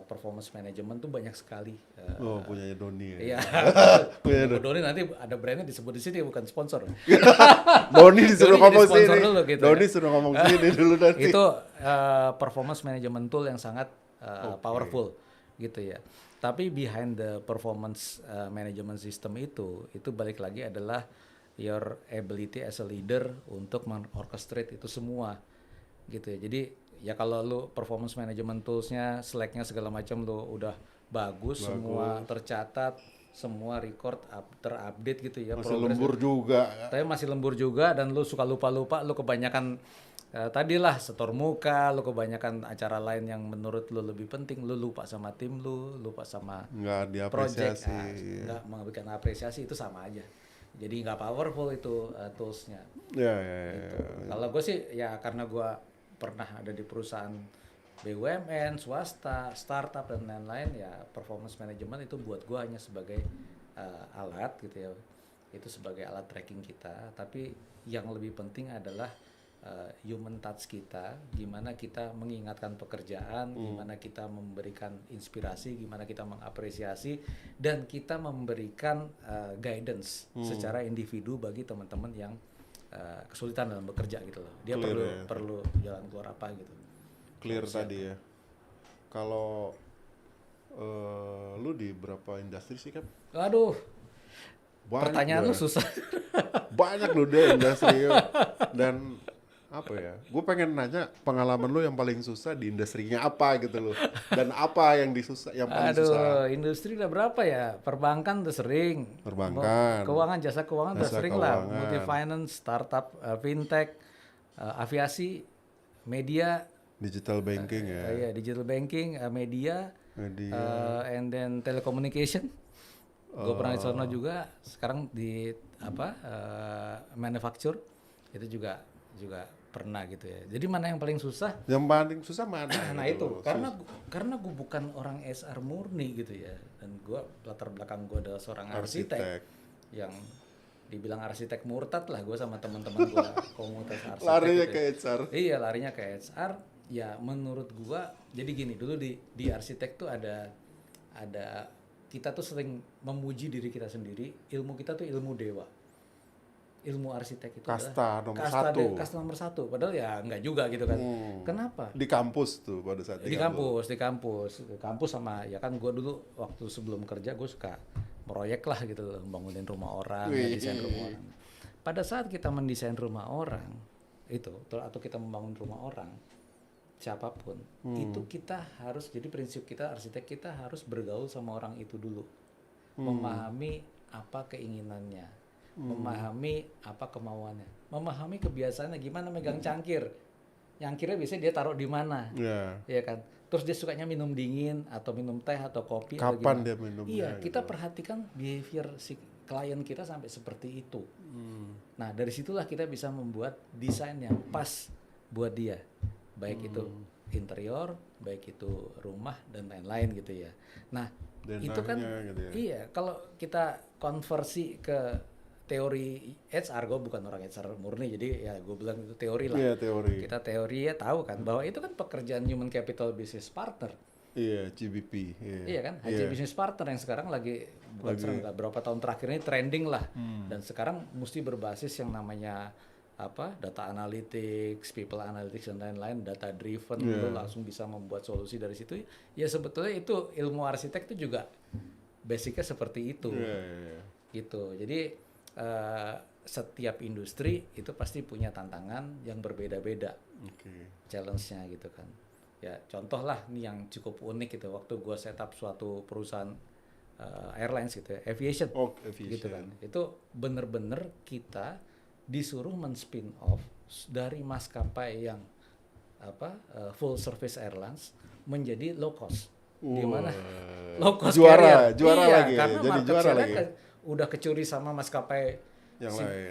[SPEAKER 2] performance management tuh banyak sekali.
[SPEAKER 1] Oh, punyanya Doni ya.
[SPEAKER 2] Iya. Doni nanti ada brandnya disebut di sini, bukan sponsor.
[SPEAKER 1] Doni disuruh
[SPEAKER 2] Doni
[SPEAKER 1] ngomong
[SPEAKER 2] jadi sponsor
[SPEAKER 1] sini.
[SPEAKER 2] dulu gitu
[SPEAKER 1] Doni
[SPEAKER 2] ya.
[SPEAKER 1] suruh ngomong sini dulu nanti.
[SPEAKER 2] Itu performance management tool yang sangat powerful gitu ya. Tapi behind the performance management system itu balik lagi adalah your ability as a leader untuk orchestrate itu semua gitu ya. Jadi ya kalau lu performance management toolsnya, Slack-nya segala macam lu udah bagus, semua tercatat, semua record terupdate gitu ya.
[SPEAKER 1] Masih lembur juga.
[SPEAKER 2] Tapi masih lembur juga dan lu suka lupa-lupa, lu kebanyakan tadilah setor muka, lu kebanyakan acara lain yang menurut lu lebih penting, lu lupa sama tim lu, lupa sama
[SPEAKER 1] Nggak
[SPEAKER 2] project,
[SPEAKER 1] diapresiasi.
[SPEAKER 2] nggak memberikan apresiasi, itu sama aja. Jadi nggak powerful itu toolsnya.
[SPEAKER 1] Ya.
[SPEAKER 2] Kalau gue sih ya karena gue pernah ada di perusahaan BUMN, swasta, startup dan lain-lain, ya performance management itu buat gue hanya sebagai alat gitu ya. Itu sebagai alat tracking kita, tapi yang lebih penting adalah human touch kita, gimana kita mengingatkan pekerjaan, gimana kita memberikan inspirasi, gimana kita mengapresiasi, dan kita memberikan guidance secara individu bagi teman-teman yang kesulitan dalam bekerja gitu loh. Dia
[SPEAKER 1] Clear,
[SPEAKER 2] perlu jalan keluar apa gitu.
[SPEAKER 1] Clear tadi ya. Kalau lu di berapa industri sih kan?
[SPEAKER 2] Aduh,
[SPEAKER 1] Banyak
[SPEAKER 2] pertanyaan lu
[SPEAKER 1] gua.
[SPEAKER 2] susah.
[SPEAKER 1] Banyak lu deh industri dan apa ya? Gue pengen nanya pengalaman lu yang paling susah di industrinya apa gitu loh. Dan apa yang yang paling susah?
[SPEAKER 2] Aduh, industri udah berapa ya? Perbankan udah sering.
[SPEAKER 1] Perbankan.
[SPEAKER 2] Jasa keuangan udah
[SPEAKER 1] Jasa
[SPEAKER 2] sering lah.
[SPEAKER 1] keuangan.
[SPEAKER 2] Multi finance, startup, fintech, aviasi, media,
[SPEAKER 1] Digital banking ya.
[SPEAKER 2] iya, digital banking, media,
[SPEAKER 1] Media.
[SPEAKER 2] and then telecommunication. Gue pernah di sana juga. Sekarang di manufacture itu juga pernah gitu ya. Jadi mana yang paling susah?
[SPEAKER 1] Yang paling susah mana?
[SPEAKER 2] Nah
[SPEAKER 1] gitu
[SPEAKER 2] itu
[SPEAKER 1] loh.
[SPEAKER 2] karena gue bukan orang SR murni gitu ya, dan gue latar belakang gue adalah seorang arsitek yang dibilang arsitek murtad lah gue sama teman-teman gue komunitas arsitek
[SPEAKER 1] Larinya
[SPEAKER 2] gitu
[SPEAKER 1] ke
[SPEAKER 2] ya.
[SPEAKER 1] HR.
[SPEAKER 2] Iya, larinya ke HR. Ya menurut gue jadi gini, dulu di arsitek tuh ada kita tuh sering memuji diri kita sendiri, ilmu kita tuh ilmu dewa. Ilmu arsitek itu
[SPEAKER 1] Kasta
[SPEAKER 2] adalah
[SPEAKER 1] nomor satu.
[SPEAKER 2] kasta nomor satu. Padahal ya enggak juga gitu kan. Kenapa?
[SPEAKER 1] Di kampus tuh pada saat
[SPEAKER 2] Di kampus sama ya kan gue dulu waktu sebelum kerja gue suka proyek lah gitu loh, bangunin rumah orang, desain rumah orang. Pada saat kita mendesain rumah orang itu atau kita membangun rumah orang siapapun itu kita harus, jadi prinsip kita arsitek kita harus bergaul sama orang itu dulu, memahami apa keinginannya, memahami apa kemauannya, memahami kebiasaannya, gimana megang cangkir. Nyangkirnya biasanya dia taruh di mana, ya kan? Terus dia sukanya minum dingin atau minum teh atau kopi.
[SPEAKER 1] Kapan dia minumnya?
[SPEAKER 2] Iya,
[SPEAKER 1] gitu.
[SPEAKER 2] kita perhatikan behavior si klien kita sampai seperti itu. Nah dari situlah kita bisa membuat desain yang pas buat dia, baik itu interior, baik itu rumah dan lain-lain gitu ya. Nah itu kan
[SPEAKER 1] gitu ya.
[SPEAKER 2] iya, kalau kita konversi ke teori HR, gue bukan orang HR murni, jadi ya gue bilang itu teori lah.
[SPEAKER 1] Iya, teori.
[SPEAKER 2] Kita teori ya tahu kan bahwa itu kan pekerjaan human capital business partner.
[SPEAKER 1] Iya, GBP.
[SPEAKER 2] Iya kan, HC business partner yang sekarang lagi bukan sekarang, beberapa tahun terakhir ini trending lah. Dan sekarang mesti berbasis yang namanya apa, data analytics, people analytics dan lain-lain, data driven, lo langsung bisa membuat solusi dari situ. Ya sebetulnya itu ilmu arsitek itu juga basicnya seperti itu. Gitu. Jadi setiap industri itu pasti punya tantangan yang berbeda-beda, challenge-nya gitu kan. Ya contoh lah nih yang cukup unik gitu, waktu gue setup suatu perusahaan airlines gitu ya, aviation, gitu kan. Itu bener-bener kita disuruh men-spin off dari maskapai yang full service airlines menjadi low cost. Di mana low cost
[SPEAKER 1] juara
[SPEAKER 2] iya,
[SPEAKER 1] lagi,
[SPEAKER 2] karena
[SPEAKER 1] jadi
[SPEAKER 2] market
[SPEAKER 1] juara
[SPEAKER 2] share-nya
[SPEAKER 1] lagi.
[SPEAKER 2] udah kecuri sama maskapai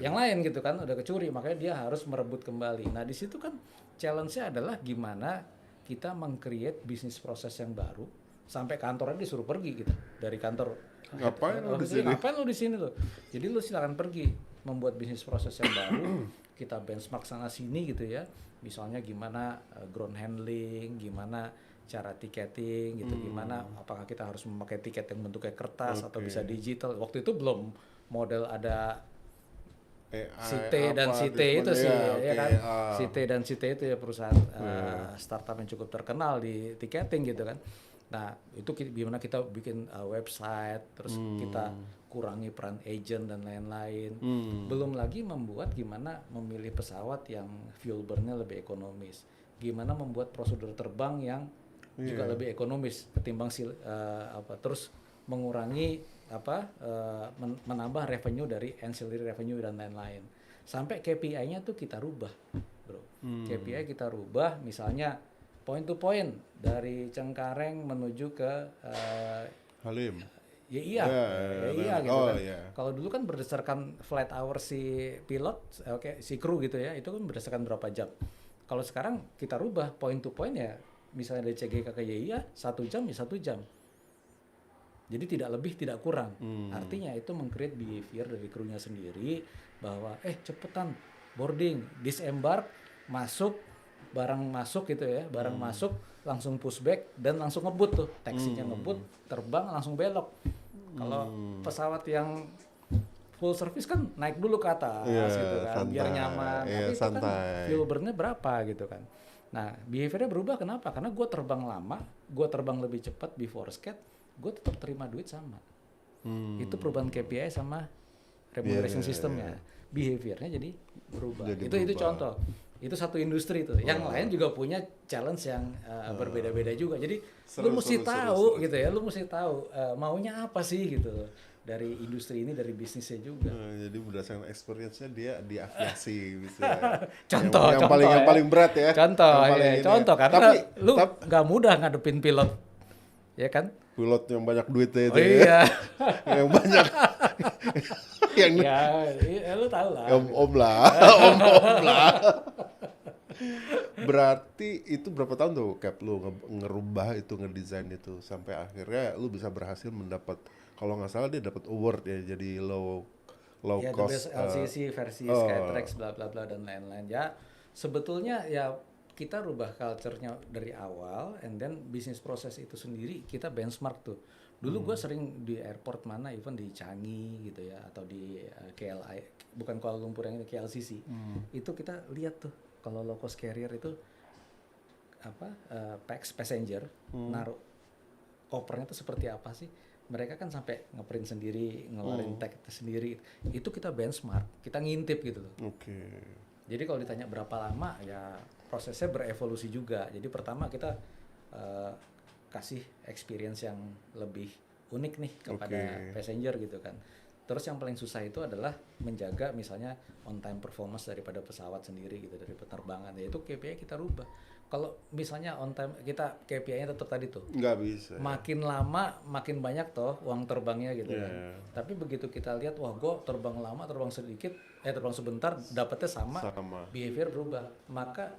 [SPEAKER 2] yang lain gitu kan, udah kecuri, makanya dia harus merebut kembali. Nah di situ kan challenge-nya adalah gimana kita meng-create bisnis proses yang baru sampai kantornya disuruh pergi gitu dari kantor.
[SPEAKER 1] Ngapain lu di sini?
[SPEAKER 2] Ngapain lu di sini lo? Jadi lu silakan pergi membuat bisnis proses yang baru. Kita benchmark sana sini gitu ya. Misalnya gimana ground handling, gimana cara tiketing gitu, gimana apakah kita harus memakai tiket yang bentuknya kertas atau bisa digital. Waktu itu belum model ada CT dan CT itu sih ya kan. CT dan CT itu ya perusahaan startup yang cukup terkenal di tiketing gitu kan. Nah, itu gimana kita bikin website, terus kita kurangi peran agent dan lain-lain. Belum lagi membuat gimana memilih pesawat yang fuel burn-nya lebih ekonomis. Gimana membuat prosedur terbang yang juga lebih ekonomis ketimbang terus mengurangi menambah revenue dari ancillary revenue dan lain-lain. Sampai KPI-nya tuh kita rubah, bro. KPI kita rubah, misalnya point to point dari Cengkareng menuju ke
[SPEAKER 1] Halim.
[SPEAKER 2] Iya gitu kan. Kalau dulu kan berdasarkan flight hour si pilot, si kru gitu ya, itu kan berdasarkan berapa jam. Kalau sekarang kita rubah point to point ya, misalnya dari CGK ke YIA 1 jam ya 1 jam. Jadi tidak lebih tidak kurang. Artinya itu meng-create behavior dari krunya sendiri bahwa cepetan boarding, disembark, masuk, barang masuk gitu ya, barang masuk langsung pushback dan langsung ngebut tuh, taxinya ngebut, terbang langsung belok. Kalau pesawat yang full service kan naik dulu ke atas gitu kan, biar nyaman. Tapi itu kan fuel burn-nya berapa gitu kan. Nah, behaviornya berubah kenapa? Karena gue terbang lama, gue terbang lebih cepat before schedule, gue tetap terima duit sama. Itu perubahan KPI sama remuneration systemnya. Behaviornya jadi berubah. Itu contoh. Itu satu industri tuh. Yang lain juga punya challenge yang berbeda-beda juga. Jadi lu mesti tahu gitu ya, lu mesti tahu maunya apa sih gitu dari industri ini, dari bisnisnya juga.
[SPEAKER 1] Jadi berdasarkan experience-nya dia di aviasi bisa.
[SPEAKER 2] Contoh
[SPEAKER 1] yang paling berat ya.
[SPEAKER 2] Contoh karena lu nggak mudah ngadepin pilot, ya kan?
[SPEAKER 1] Pilot yang banyak duitnya itu.
[SPEAKER 2] Iya.
[SPEAKER 1] Yang banyak.
[SPEAKER 2] Ya, lu tahu lah.
[SPEAKER 1] Om lah. Berarti itu berapa tahun tuh Cap lu ngerubah itu, ngedesain itu sampai akhirnya lu bisa berhasil mendapat, kalau nggak salah dia dapat award ya, jadi low low
[SPEAKER 2] Ya, the best
[SPEAKER 1] cost.
[SPEAKER 2] LCC versi Skytrax bla bla bla dan lain-lain. Ya, sebetulnya ya kita rubah culture-nya dari awal, and then bisnis proses itu sendiri kita benchmark tuh. Dulu gue sering di airport mana, even di Changi gitu ya, atau di KLI, bukan Kuala Lumpur yang ini, KLCC. Itu kita lihat tuh kalau low cost carrier itu apa passenger naruh kopernya tuh seperti apa sih? Mereka kan sampai ngeprint sendiri, ngeluarin tag sendiri. Itu kita benchmark, kita ngintip gitu loh.
[SPEAKER 1] Oke.
[SPEAKER 2] Jadi kalau ditanya berapa lama, ya prosesnya berevolusi juga. Jadi pertama kita eh, kasih experience yang lebih unik nih kepada passenger gitu kan. Terus yang paling susah itu adalah menjaga misalnya on time performance daripada pesawat sendiri gitu, dari penerbangan. Ya itu KPI kita rubah. Kalau misalnya on time kita KPI-nya tetap tadi tuh,
[SPEAKER 1] Nggak bisa.
[SPEAKER 2] makin lama makin banyak toh uang terbangnya gitu kan.
[SPEAKER 1] Yeah.
[SPEAKER 2] Tapi begitu kita lihat, wah gue terbang lama, terbang sedikit, terbang sebentar, dapetnya sama,
[SPEAKER 1] Sama.
[SPEAKER 2] behavior berubah. Maka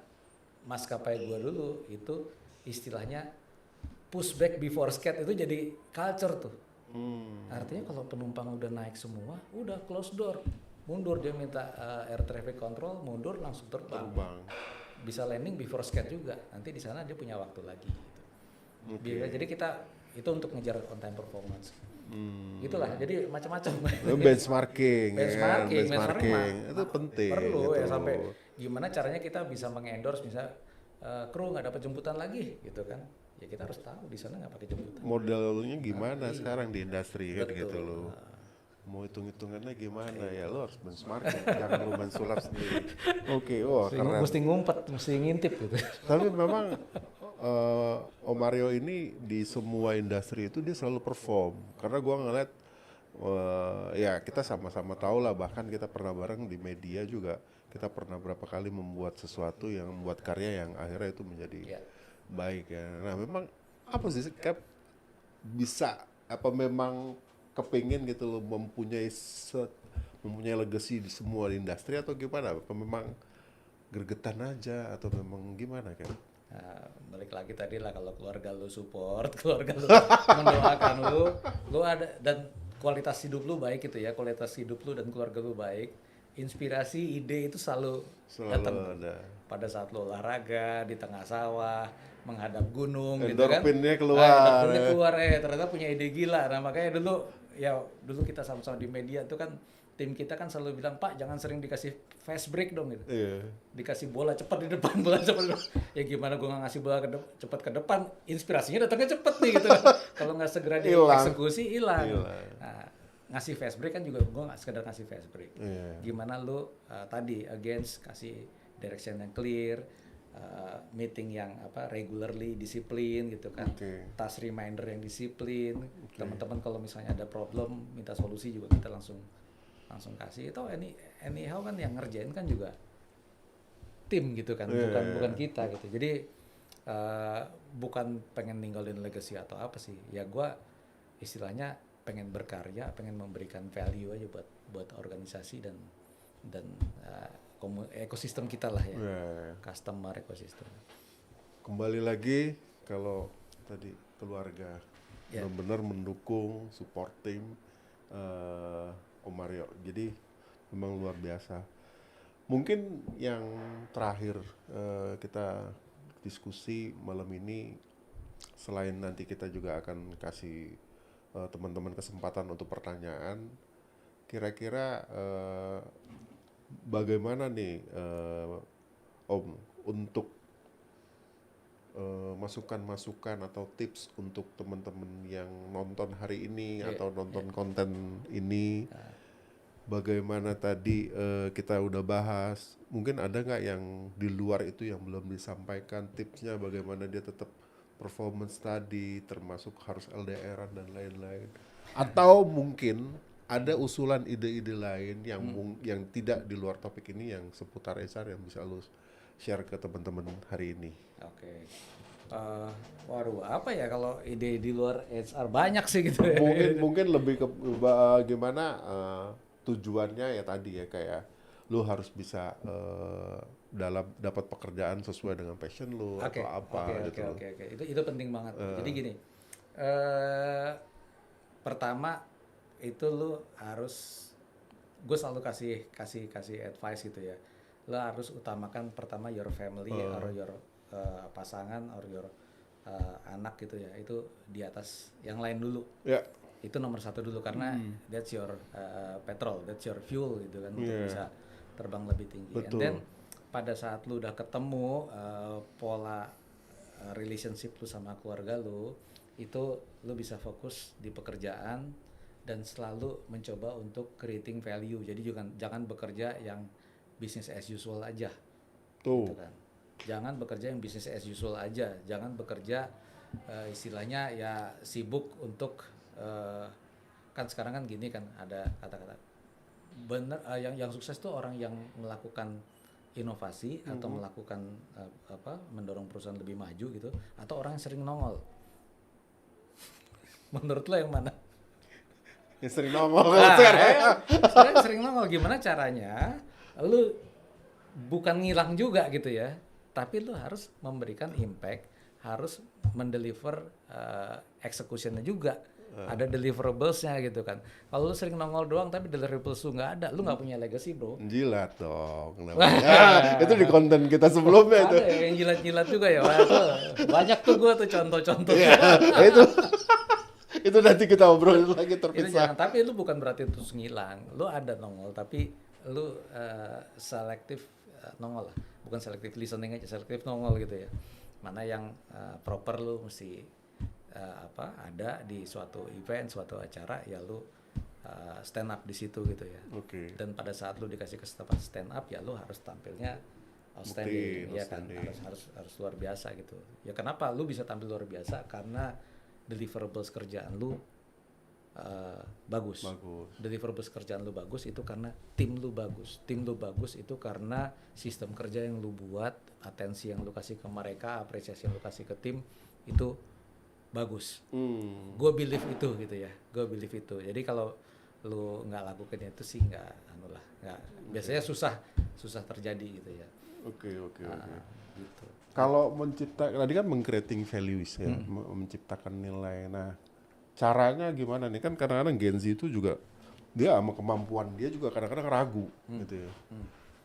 [SPEAKER 2] maskapai gue dulu itu istilahnya pushback before skate itu jadi culture tuh. Artinya kalau penumpang udah naik semua, udah close door, mundur, dia minta air traffic control, mundur langsung terbang. Bisa landing before skate juga. Nanti di sana dia punya waktu lagi. Gitu. Jadi kita itu untuk ngejar on time performance. Gitulah. Jadi macam-macam.
[SPEAKER 1] Benchmarking,
[SPEAKER 2] Benchmarking
[SPEAKER 1] itu penting.
[SPEAKER 2] Perlu
[SPEAKER 1] gitu.
[SPEAKER 2] ya, sampai gimana caranya kita bisa mengendorse misal kru nggak dapat jemputan lagi gitu kan. Ya kita harus tahu di sana nggak pakai jemputan.
[SPEAKER 1] Modelnya gimana sekarang di industri kan gitu loh. Mau hitung-hitungannya gimana ya, lo harus benchmarking, jangan lo main sulap sendiri. Oke, wah keren.
[SPEAKER 2] Mesti ngumpet, mesti ngintip gitu.
[SPEAKER 1] Tapi memang Om Mario ini di semua industri itu dia selalu perform. Karena gua ngeliat, ya kita sama-sama tahu lah, bahkan kita pernah bareng di media juga. Kita pernah berapa kali membuat sesuatu yang membuat karya yang akhirnya itu menjadi baik ya. Nah memang apa sih Cap bisa apa memang kepingin gitu loh mempunyai legacy di semua industri atau gimana? Apa memang gergetan aja atau memang gimana kan?
[SPEAKER 2] Nah, balik lagi tadi lah, kalau keluarga lu support, keluarga lu mendoakan lu ada, dan kualitas hidup lu baik gitu ya, kualitas hidup lu dan keluarga lu baik, inspirasi, ide itu selalu datang
[SPEAKER 1] ada.
[SPEAKER 2] pada saat lu olahraga di tengah sawah, menghadap gunung
[SPEAKER 1] Endorfinnya
[SPEAKER 2] gitu kan. Endorfinnya keluar, ternyata punya ide gila. Nah makanya dulu kita sama-sama di media tuh kan, tim kita kan selalu bilang, Pak jangan sering dikasih fast break dong gitu. Dikasih bola cepat di depan, bola cepat di depan. Ya gimana gue nggak ngasih bola cepat ke depan, inspirasinya datangnya cepet nih gitu kan. Kalau nggak segera dieksekusi hilang. Nah, ngasih fast break kan juga gue nggak sekedar ngasih fast break. Gimana lu tadi against kasih direction yang clear, meeting yang regularly disiplin gitu kan, task reminder yang disiplin, teman-teman kalau misalnya ada problem minta solusi juga kita langsung kasih. Itu anyhow kan yang ngerjain kan juga tim gitu kan, bukan kita gitu. Jadi bukan pengen ninggalin legacy atau apa sih, ya gue istilahnya pengen berkarya, pengen memberikan value aja buat organisasi dan ekosistem kita lah ya, customer ekosistem.
[SPEAKER 1] Kembali lagi kalau tadi keluarga benar-benar mendukung, supporting Om Mario, jadi memang luar biasa. Mungkin yang terakhir kita diskusi malam ini, selain nanti kita juga akan kasih teman-teman kesempatan untuk pertanyaan, kira-kira bagaimana nih Om untuk masukan-masukan atau tips untuk teman-teman yang nonton hari ini atau nonton konten ini, bagaimana tadi kita udah bahas, mungkin ada nggak yang di luar itu yang belum disampaikan tipsnya, bagaimana dia tetap performance tadi, termasuk harus LDR dan lain-lain, atau mungkin ada usulan ide-ide lain yang tidak di luar topik ini, yang seputar HR yang bisa lu share ke teman-teman hari ini.
[SPEAKER 2] Oke. Waduh, apa ya kalau ide di luar HR banyak sih gitu ya.
[SPEAKER 1] Mungkin lebih ke gimana tujuannya ya tadi ya, kayak lu harus bisa dalam dapat pekerjaan sesuai dengan passion lu atau apa gitu.
[SPEAKER 2] Oke. Itu penting banget. Jadi gini, pertama itu lu harus gue selalu kasih advice gitu ya. Lo harus utamakan pertama your family or your pasangan or your anak gitu ya. Itu di atas yang lain dulu.
[SPEAKER 1] Ya.
[SPEAKER 2] Itu nomor satu dulu karena that's your petrol, that's your fuel gitu kan untuk bisa terbang lebih tinggi.
[SPEAKER 1] Betul.
[SPEAKER 2] And then pada saat lu udah ketemu pola relationship lu sama keluarga lu, itu lu bisa fokus di pekerjaan dan selalu mencoba untuk creating value. Jadi jangan bekerja yang business as usual aja.
[SPEAKER 1] Tuh.
[SPEAKER 2] Gitu kan. Jangan bekerja yang business as usual aja. Jangan bekerja istilahnya ya sibuk untuk kan sekarang kan gini kan ada kata-kata bener yang sukses tuh orang yang melakukan inovasi atau melakukan mendorong perusahaan lebih maju gitu, atau orang yang sering nongol. Menurut lo yang mana?
[SPEAKER 1] Yang sering nongol kalau sekarang.
[SPEAKER 2] Sering nongol gimana caranya? Lu bukan ngilang juga gitu ya, tapi lu harus memberikan impact, harus mendeliver execution-nya juga. Ada deliverables-nya gitu kan. Kalau lu sering nongol doang tapi deliverables lu nggak ada, lu nggak punya legacy, bro.
[SPEAKER 1] Jilat dong. Itu di konten kita sebelumnya itu.
[SPEAKER 2] Ada yang jilat-jilat juga ya. Wah, tuh, banyak tuh gua tuh contoh-contoh.
[SPEAKER 1] Itu nanti kita obrolin lagi
[SPEAKER 2] Itu
[SPEAKER 1] terpisah.
[SPEAKER 2] jangan, tapi lu bukan berarti terus ngilang. Lu ada nongol tapi lu selektif nongol lah. Bukan selektif listening aja, selektif nongol gitu ya. Mana yang proper lu mesti ada di suatu event, suatu acara ya lu stand up di situ gitu ya.
[SPEAKER 1] Oke.
[SPEAKER 2] Dan pada saat lu dikasih kesempatan stand up ya lu harus tampilnya outstanding, ya kan, harus luar biasa gitu. Ya kenapa lu bisa tampil luar biasa? Karena deliverables kerjaan lu bagus. Deliverables kerjaan lu bagus itu karena tim lu bagus. Tim lu bagus itu karena sistem kerja yang lu buat, atensi yang lu kasih ke mereka, apresiasi yang lu kasih ke tim itu bagus. Gue believe itu gitu ya. Gue believe itu. Jadi kalau lu nggak lakukan itu sih nggak biasanya susah terjadi gitu ya.
[SPEAKER 1] Oke.
[SPEAKER 2] Gitu.
[SPEAKER 1] Kalau tadi kan meng-creating values ya, menciptakan nilai. Nah, caranya gimana nih? Kan kadang-kadang Gen Z itu juga dia sama kemampuan dia juga kadang-kadang ragu gitu ya.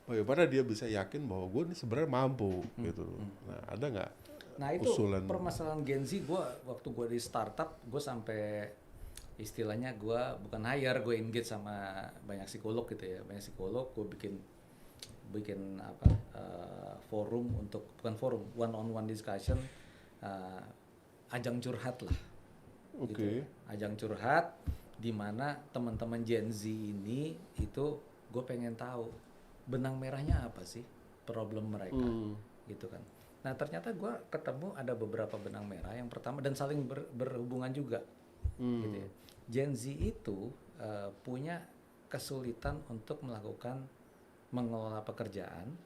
[SPEAKER 1] Bagaimana dia bisa yakin bahwa gue ini sebenarnya mampu gitu. Nah, ada nggak?
[SPEAKER 2] Nah itu
[SPEAKER 1] usulan?
[SPEAKER 2] permasalahan Gen Z. Waktu gue di startup, gue sampai istilahnya gue bukan hire, gue engage sama banyak psikolog gitu ya. Banyak psikolog, gue bikin forum bukan forum, one on one discussion, ajang curhat lah.
[SPEAKER 1] Oke.
[SPEAKER 2] Gitu. Ajang curhat di mana teman-teman Gen Z ini itu gue pengen tahu benang merahnya apa sih problem mereka gitu kan. Nah ternyata gue ketemu ada beberapa benang merah. Yang pertama dan saling berhubungan juga. Gitu ya. Gen Z itu punya kesulitan untuk mengelola pekerjaan.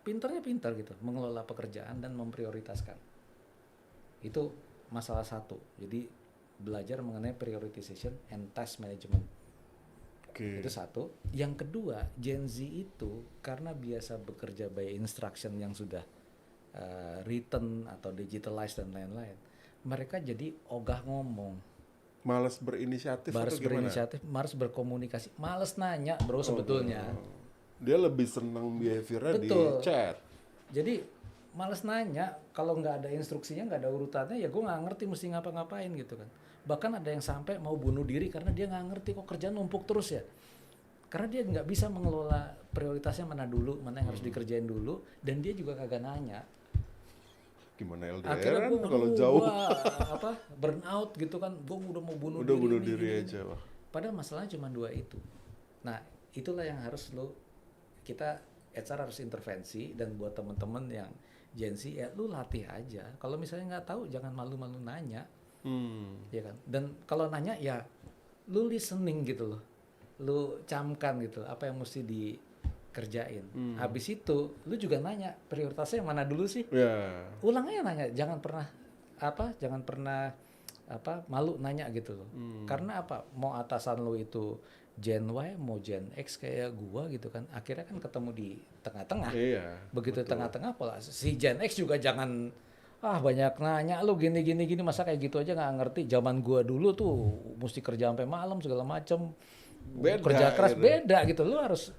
[SPEAKER 2] Pintar gitu, mengelola pekerjaan dan memprioritaskan. Itu masalah satu. Jadi belajar mengenai prioritization and task management. Itu satu. Yang kedua, Gen Z itu karena biasa bekerja by instruction yang sudah written atau digitalized dan lain-lain, mereka jadi ogah ngomong,
[SPEAKER 1] malas berinisiatif atau gimana?
[SPEAKER 2] malas berkomunikasi, malas nanya bro sebetulnya.
[SPEAKER 1] Dia lebih senang behaviornya di chat.
[SPEAKER 2] Jadi malas nanya, kalau nggak ada instruksinya, nggak ada urutannya, ya gue nggak ngerti mesti ngapa-ngapain gitu kan. Bahkan ada yang sampai mau bunuh diri karena dia nggak ngerti kok kerjaan numpuk terus ya. Karena dia nggak bisa mengelola prioritasnya mana dulu, mana yang harus dikerjain dulu, dan dia juga kagak nanya.
[SPEAKER 1] Gimana
[SPEAKER 2] Akhirnya
[SPEAKER 1] LDR kalau jauh
[SPEAKER 2] burn out gitu kan, gue udah mau bunuh
[SPEAKER 1] diri aja.
[SPEAKER 2] Padahal masalahnya cuma dua itu. Nah itulah yang harus kita HR harus intervensi. Dan buat teman-teman yang Gen Z ya lu latih aja. Kalau misalnya nggak tahu jangan malu-malu nanya, ya kan. Dan kalau nanya ya lu listening gitu loh, lu camkan gitu apa yang mesti dikerjain. Habis itu lu juga nanya prioritasnya yang mana dulu sih. Ulang aja nanya, jangan pernah malu nanya gitu loh. Karena apa, mau atasan lu itu Gen Y mau Gen X kayak gua gitu kan, akhirnya kan ketemu di tengah-tengah. Begitu betul. Tengah-tengah pola si Gen X juga jangan banyak nanya lu gini masa kayak gitu aja nggak ngerti. Zaman gua dulu tuh mesti kerja sampai malam segala macem,
[SPEAKER 1] Beda,
[SPEAKER 2] kerja keras
[SPEAKER 1] gitu.
[SPEAKER 2] beda gitu. Lu harus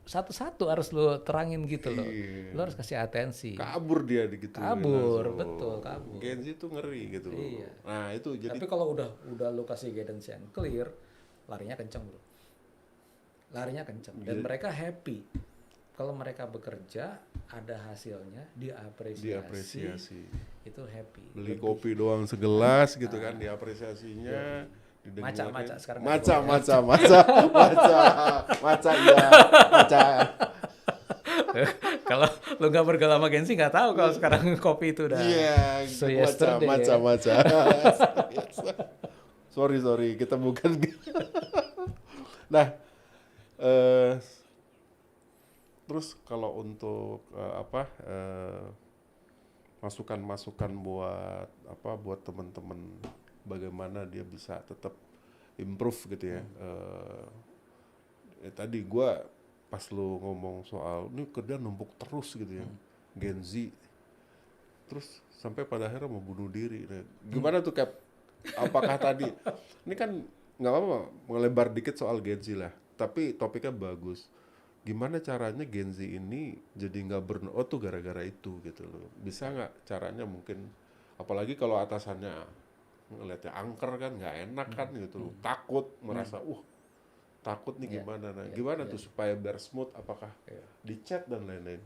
[SPEAKER 2] satu-satu harus lu terangin gitu loh.
[SPEAKER 1] Iya.
[SPEAKER 2] Lu harus kasih atensi.
[SPEAKER 1] Kabur dia digituin
[SPEAKER 2] Kabur,
[SPEAKER 1] langsung.
[SPEAKER 2] betul, kabur.
[SPEAKER 1] Gen Z tuh ngeri gitu.
[SPEAKER 2] Iya.
[SPEAKER 1] Nah itu jadi
[SPEAKER 2] Tapi kalau udah lu kasih guidance yang clear, larinya kenceng bro. Larinya kenceng. Dan mereka happy. Kalau mereka bekerja ada hasilnya,
[SPEAKER 1] diapresiasi.
[SPEAKER 2] itu happy.
[SPEAKER 1] Beli kopi doang segelas gitu kan, diapresiasinya. didengarkan.
[SPEAKER 2] Maca sekarang
[SPEAKER 1] Maca,
[SPEAKER 2] ada
[SPEAKER 1] maca, maca, maca, iya, maca.
[SPEAKER 2] Kalau lu nggak bergaul sama Gen Z nggak tahu kalau sekarang kopi itu udah
[SPEAKER 1] Iya,
[SPEAKER 2] so
[SPEAKER 1] maca,
[SPEAKER 2] yesterday.
[SPEAKER 1] maca, maca. Sorry, kita bukan. Nah, terus kalau untuk masukan-masukan buat teman-teman bagaimana dia bisa tetap improve gitu ya. Tadi gua pas lu ngomong soal ini kerja numpuk terus gitu ya, Gen Z, terus sampai pada akhirnya mau bunuh diri. Nah, gimana tuh Cap? Apakah tadi ini kan nggak apa-apa melebar dikit soal Gen Z lah, tapi topiknya bagus. Gimana caranya Gen Z ini jadi nggak burnout tuh gara-gara itu gitu loh. Bisa nggak caranya mungkin, apalagi kalau atasannya ngeliatnya angker kan nggak enak kan gitu loh. Takut, merasa takut nih gimana. Nah, gimana tuh supaya biar smooth, apakah di chat dan lain-lain?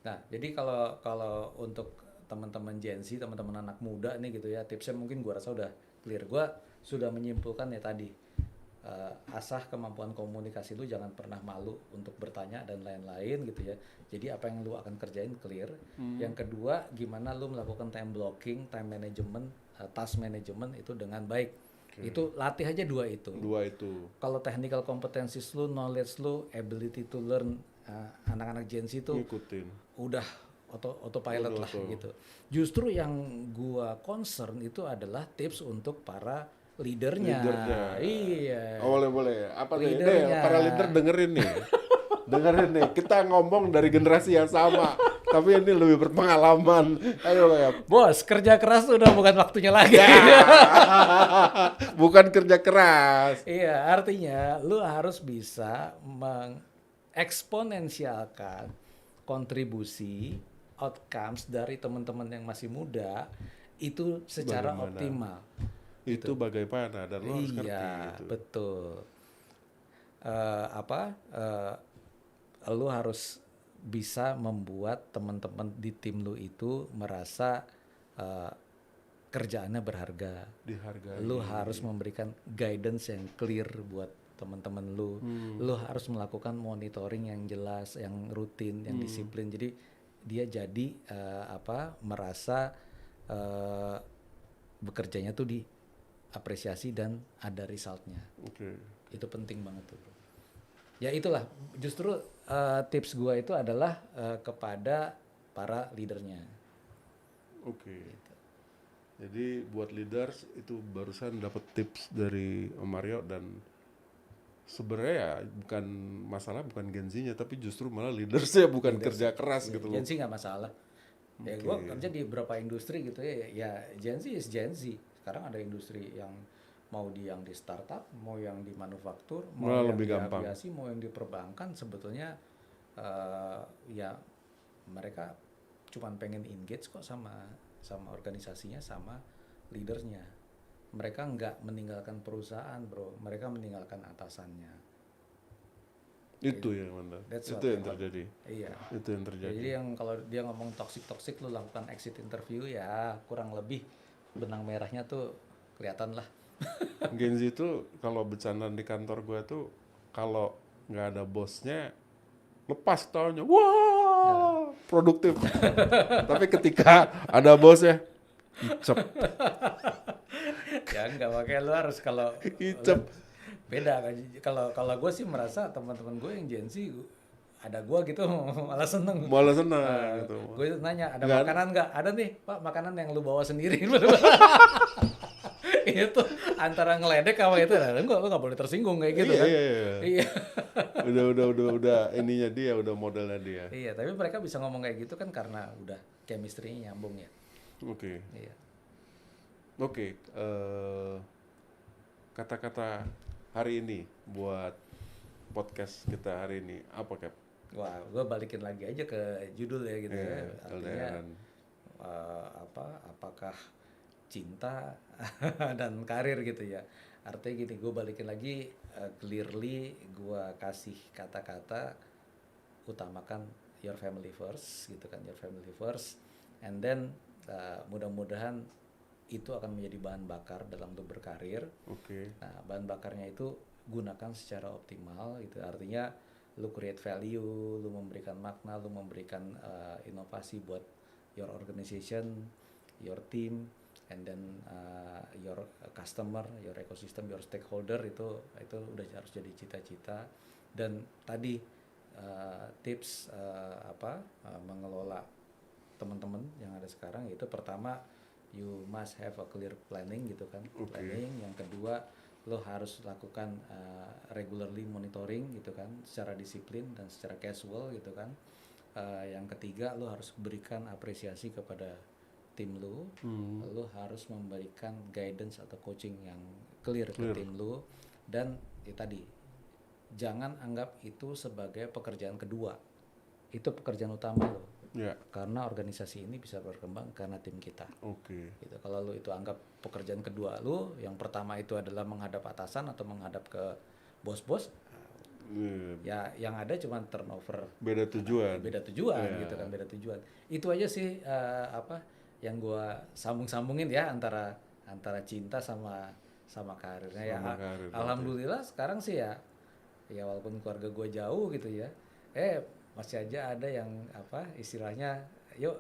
[SPEAKER 2] Nah, jadi kalau untuk teman-teman Gen Z, teman-teman anak muda nih gitu ya, tipsnya mungkin gua rasa udah clear. Gua sudah menyimpulkan ya tadi. Asah kemampuan komunikasi lu, jangan pernah malu untuk bertanya dan lain-lain gitu ya. Jadi apa yang lu akan kerjain clear. Yang kedua, gimana lu melakukan time blocking, time management, task management itu dengan baik. Itu latih aja dua itu. Kalau technical competencies lu, knowledge lu, ability to learn, anak-anak Gen Z itu
[SPEAKER 1] ngikutin.
[SPEAKER 2] Udah autopilot lah gitu. Justru yang gua concern itu adalah tips untuk para leadernya. Iya.
[SPEAKER 1] Oh, boleh. Apa nih?
[SPEAKER 2] Leadernya.
[SPEAKER 1] Para leader dengerin nih. Kita ngomong dari generasi yang sama, tapi ini lebih berpengalaman. Ayo ya.
[SPEAKER 2] Bos, kerja keras udah bukan waktunya lagi.
[SPEAKER 1] Bukan kerja keras.
[SPEAKER 2] Iya, artinya lu harus bisa mengeksponensialkan kontribusi outcomes dari teman-teman yang masih muda itu secara optimal.
[SPEAKER 1] Itu bagaimana, dan lo harus ngerti gitu.
[SPEAKER 2] Betul. Lu harus bisa membuat teman-teman di tim lu itu merasa kerjaannya berharga.
[SPEAKER 1] Dihargai.
[SPEAKER 2] Lu harus memberikan guidance yang clear buat teman-teman lu. Lu harus melakukan monitoring yang jelas, yang rutin, yang disiplin. Jadi dia jadi merasa bekerjanya tuh diapresiasi dan ada resultnya. Itu penting banget tuh. Ya itulah, justru tips gua itu adalah kepada para leadernya.
[SPEAKER 1] Gitu. Jadi buat leaders itu barusan dapat tips dari Om Mario, dan sebenarnya ya bukan masalah bukan Gen Z-nya, tapi justru malah leadersnya bukan kerja keras gitu loh.
[SPEAKER 2] Gen Z nggak masalah. Ya gua kerja di beberapa industri gitu ya Gen Z is Gen Z. Sekarang ada industri yang mau yang di startup, mau yang di manufaktur, mau yang
[SPEAKER 1] lebih
[SPEAKER 2] di
[SPEAKER 1] gampang.
[SPEAKER 2] aviasi, mau yang di perbankan, sebetulnya ya mereka cuman pengen engage kok sama organisasinya, sama leadersnya. Mereka nggak meninggalkan perusahaan, bro. Mereka meninggalkan atasannya.
[SPEAKER 1] Itu yang mana? Itu yang terjadi.
[SPEAKER 2] Iya.
[SPEAKER 1] Itu yang terjadi.
[SPEAKER 2] Jadi yang kalau dia ngomong toxic, lu lakukan exit interview ya kurang lebih benang merahnya tuh kelihatan lah.
[SPEAKER 1] Gen Z itu kalau bercandaan di kantor gue tuh kalau nggak ada bosnya lepas taunya, wah produktif. Tapi ketika ada bosnya, icep.
[SPEAKER 2] Ya enggak, makanya lu harus kalau
[SPEAKER 1] Icep.
[SPEAKER 2] beda kan. Kalau gue sih merasa teman-teman gue yang Gen Z ada gue gitu malah seneng
[SPEAKER 1] Gitu.
[SPEAKER 2] Gue nanya ada makanan nggak? Ada nih Pak, makanan yang lu bawa sendiri. Itu antara ngeledek sama itu, enggak, lu nggak boleh tersinggung kayak gitu kan. Iya.
[SPEAKER 1] udah ininya dia, udah modelnya dia.
[SPEAKER 2] Iya, tapi mereka bisa ngomong kayak gitu kan karena udah chemistry-nya nyambung ya. Iya.
[SPEAKER 1] Kata-kata hari ini buat podcast kita hari ini? Apa Cap?
[SPEAKER 2] Wah, gue balikin lagi aja ke judul ya gitu ya. Artinya
[SPEAKER 1] LDRan.
[SPEAKER 2] apakah cinta dan karir gitu ya. Artinya gini, gue balikin lagi, clearly gue kasih kata-kata utamakan your family first gitu kan, your family first, and then mudah-mudahan itu akan menjadi bahan bakar dalam lu berkarir.
[SPEAKER 1] Oke.
[SPEAKER 2] Nah, bahan bakarnya itu gunakan secara optimal gitu. Artinya lu create value, lu memberikan makna, lu memberikan inovasi buat your organization, your team, and then your customer, your ecosystem, your stakeholder, itu udah harus jadi cita-cita. Dan tadi tips mengelola teman-teman yang ada sekarang, itu pertama, you must have a clear planning gitu kan. Planning. Yang kedua, lo harus lakukan regularly monitoring gitu kan, secara disiplin dan secara casual gitu kan. Yang ketiga, lo harus berikan apresiasi kepada tim lo. Lo harus memberikan guidance atau coaching yang clear ke tim lo. Dan tadi, jangan anggap itu sebagai pekerjaan kedua, itu pekerjaan utama lo. Karena organisasi ini bisa berkembang karena tim kita. Gitu. Kalau lu itu anggap pekerjaan kedua lu, yang pertama itu adalah menghadap atasan atau menghadap ke bos-bos, ya yang ada cuma turnover.
[SPEAKER 1] Beda tujuan
[SPEAKER 2] Gitu kan, beda tujuan. Itu aja sih yang gua sambung-sambungin ya antara cinta sama karirnya. Alhamdulillah sekarang sih ya walaupun keluarga gua jauh gitu ya, masih aja ada yang istilahnya yuk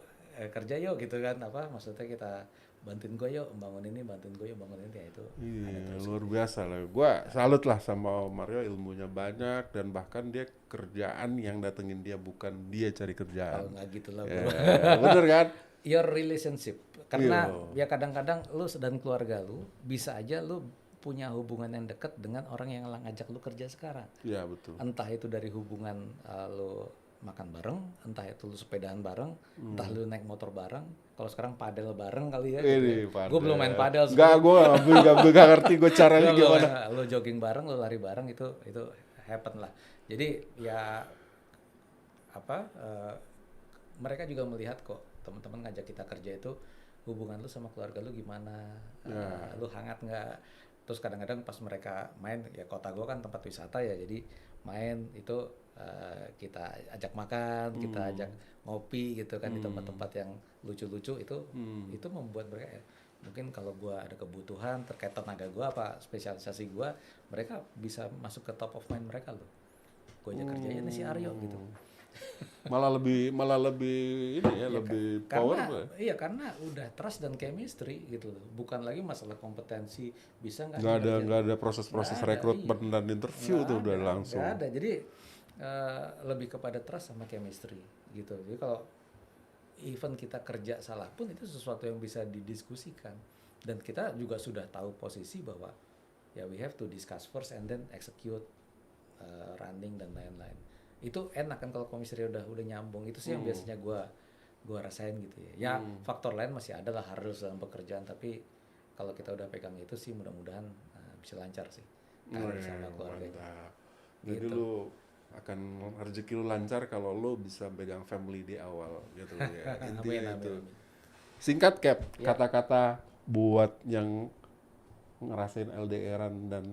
[SPEAKER 2] kerja yuk gitu kan, maksudnya kita bantuin gue yuk bangun ini, ya itu.
[SPEAKER 1] Iya, luar biasa lah. Gua salut lah sama Mario, ilmunya banyak dan bahkan dia kerjaan yang datengin dia, bukan dia cari kerjaan.
[SPEAKER 2] Kalau nggak gitu lah.
[SPEAKER 1] Bener kan?
[SPEAKER 2] Your relationship, karena ya kadang-kadang lu dan keluarga lu bisa aja lu punya hubungan yang dekat dengan orang yang ngajak lu kerja sekarang.
[SPEAKER 1] Iya, betul.
[SPEAKER 2] Entah itu dari hubungan lu makan bareng, entah itu lu sepedaan bareng, entah lu naik motor bareng. Kalau sekarang padel bareng kali ya. Gue belum main padel.
[SPEAKER 1] Enggak, gue nggak ngerti gue caranya gimana.
[SPEAKER 2] Lu jogging bareng, lu lari bareng, itu happen lah. Jadi ya mereka juga melihat kok, teman-teman ngajak kita kerja itu hubungan lu sama keluarga lu gimana, lu hangat nggak. Terus kadang-kadang pas mereka main, ya kota gue kan tempat wisata ya, jadi main itu kita ajak makan, kita ajak ngopi gitu kan di tempat-tempat yang lucu-lucu, itu membuat mereka mungkin kalau gue ada kebutuhan terkait tenaga gue spesialisasi gue, mereka bisa masuk ke top of mind mereka loh. Gue ajak kerjanya nih si Aryo gitu.
[SPEAKER 1] malah lebih ini ya, lebih power.
[SPEAKER 2] Iya, karena udah trust dan chemistry gitu loh. Bukan lagi masalah kompetensi, bisa nggak
[SPEAKER 1] ada proses rekrutmen dan interview tuh udah langsung.
[SPEAKER 2] Nggak ada. Jadi lebih kepada trust sama chemistry gitu. Jadi kalau even kita kerja salah pun itu sesuatu yang bisa didiskusikan, dan kita juga sudah tahu posisi bahwa ya we have to discuss first and then execute, running dan lain-lain. Itu enak kan kalau chemistry udah nyambung. Itu sih yang biasanya gua rasain gitu ya. Ya faktor lain masih ada lah harus dalam pekerjaan, tapi kalau kita udah pegang itu sih mudah-mudahan bisa lancar sih karir sama keluarga.
[SPEAKER 1] Jadi lu akan rezeki lu lancar kalau lu bisa pegang family di awal gitu ya. Intinya itu. Singkat Cap, kata-kata buat yang ngerasain LDRan dan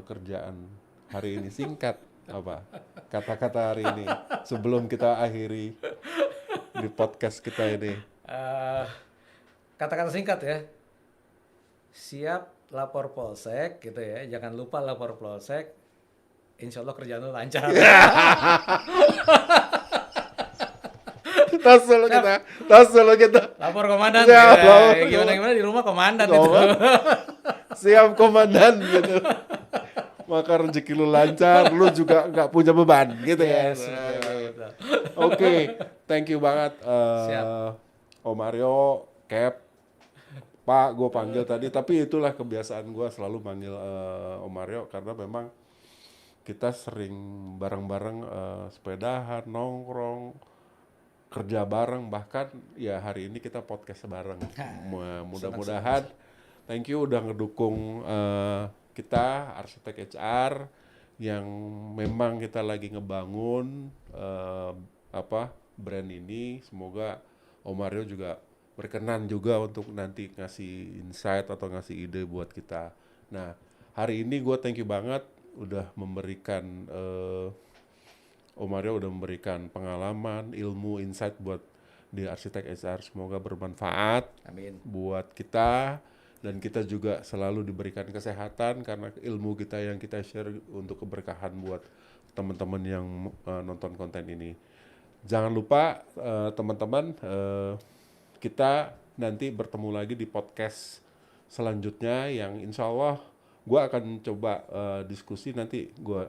[SPEAKER 1] kerjaan hari ini, singkat apa kata-kata hari ini sebelum kita akhiri di podcast kita ini.
[SPEAKER 2] Kata-kata singkat ya, siap lapor polsek gitu ya, jangan lupa lapor polsek, insya Allah kerjaan lu lancar. Tas dulu kita lapor komandan. Gimana di rumah komandan itu.
[SPEAKER 1] Siap komandan gitu. Maka rezeki lu lancar, lu juga nggak punya beban gitu ya. Oke, thank you banget Om Mario, Cap, Pak, gue panggil tadi, tapi itulah kebiasaan gue selalu panggil Om Mario karena memang kita sering bareng-bareng sepedahan, nongkrong, kerja bareng, bahkan ya hari ini kita podcast bareng. Mudah-mudahan, thank you udah ngedukung kita Arsitek HR yang memang kita lagi ngebangun brand ini. Semoga Om Mario juga berkenan juga untuk nanti ngasih insight atau ngasih ide buat kita. Nah, hari ini gue thank you banget udah memberikan Om Mario udah memberikan pengalaman, ilmu, insight buat di Arsitek HR. Semoga bermanfaat
[SPEAKER 2] Amin.
[SPEAKER 1] buat kita, dan kita juga selalu diberikan kesehatan karena ilmu kita yang kita share untuk keberkahan buat teman-teman yang nonton konten ini. Jangan lupa teman-teman, kita nanti bertemu lagi di podcast selanjutnya yang insya Allah gue akan coba diskusi, nanti gue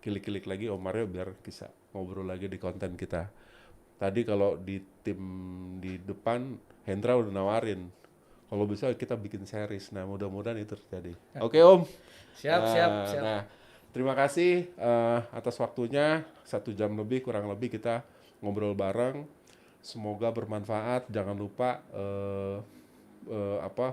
[SPEAKER 1] kilik-kilik lagi Om Mario biar bisa ngobrol lagi di konten kita. Tadi kalau di tim di depan, Hendra udah nawarin kalau bisa kita bikin series. Nah, mudah-mudahan itu terjadi. Oke, Om.
[SPEAKER 2] Siap.
[SPEAKER 1] Nah, terima kasih atas waktunya. 1 jam lebih, kurang lebih kita ngobrol bareng. Semoga bermanfaat. Jangan lupa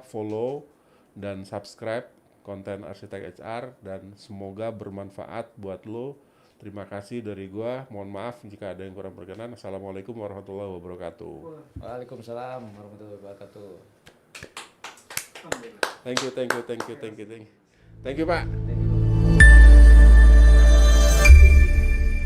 [SPEAKER 1] follow dan subscribe konten Arsitek HR, dan semoga bermanfaat buat lo. Terima kasih dari gua. Mohon maaf jika ada yang kurang berkenan. Assalamualaikum warahmatullahi wabarakatuh.
[SPEAKER 2] Waalaikumsalam warahmatullahi wabarakatuh.
[SPEAKER 1] Thank you, Pak.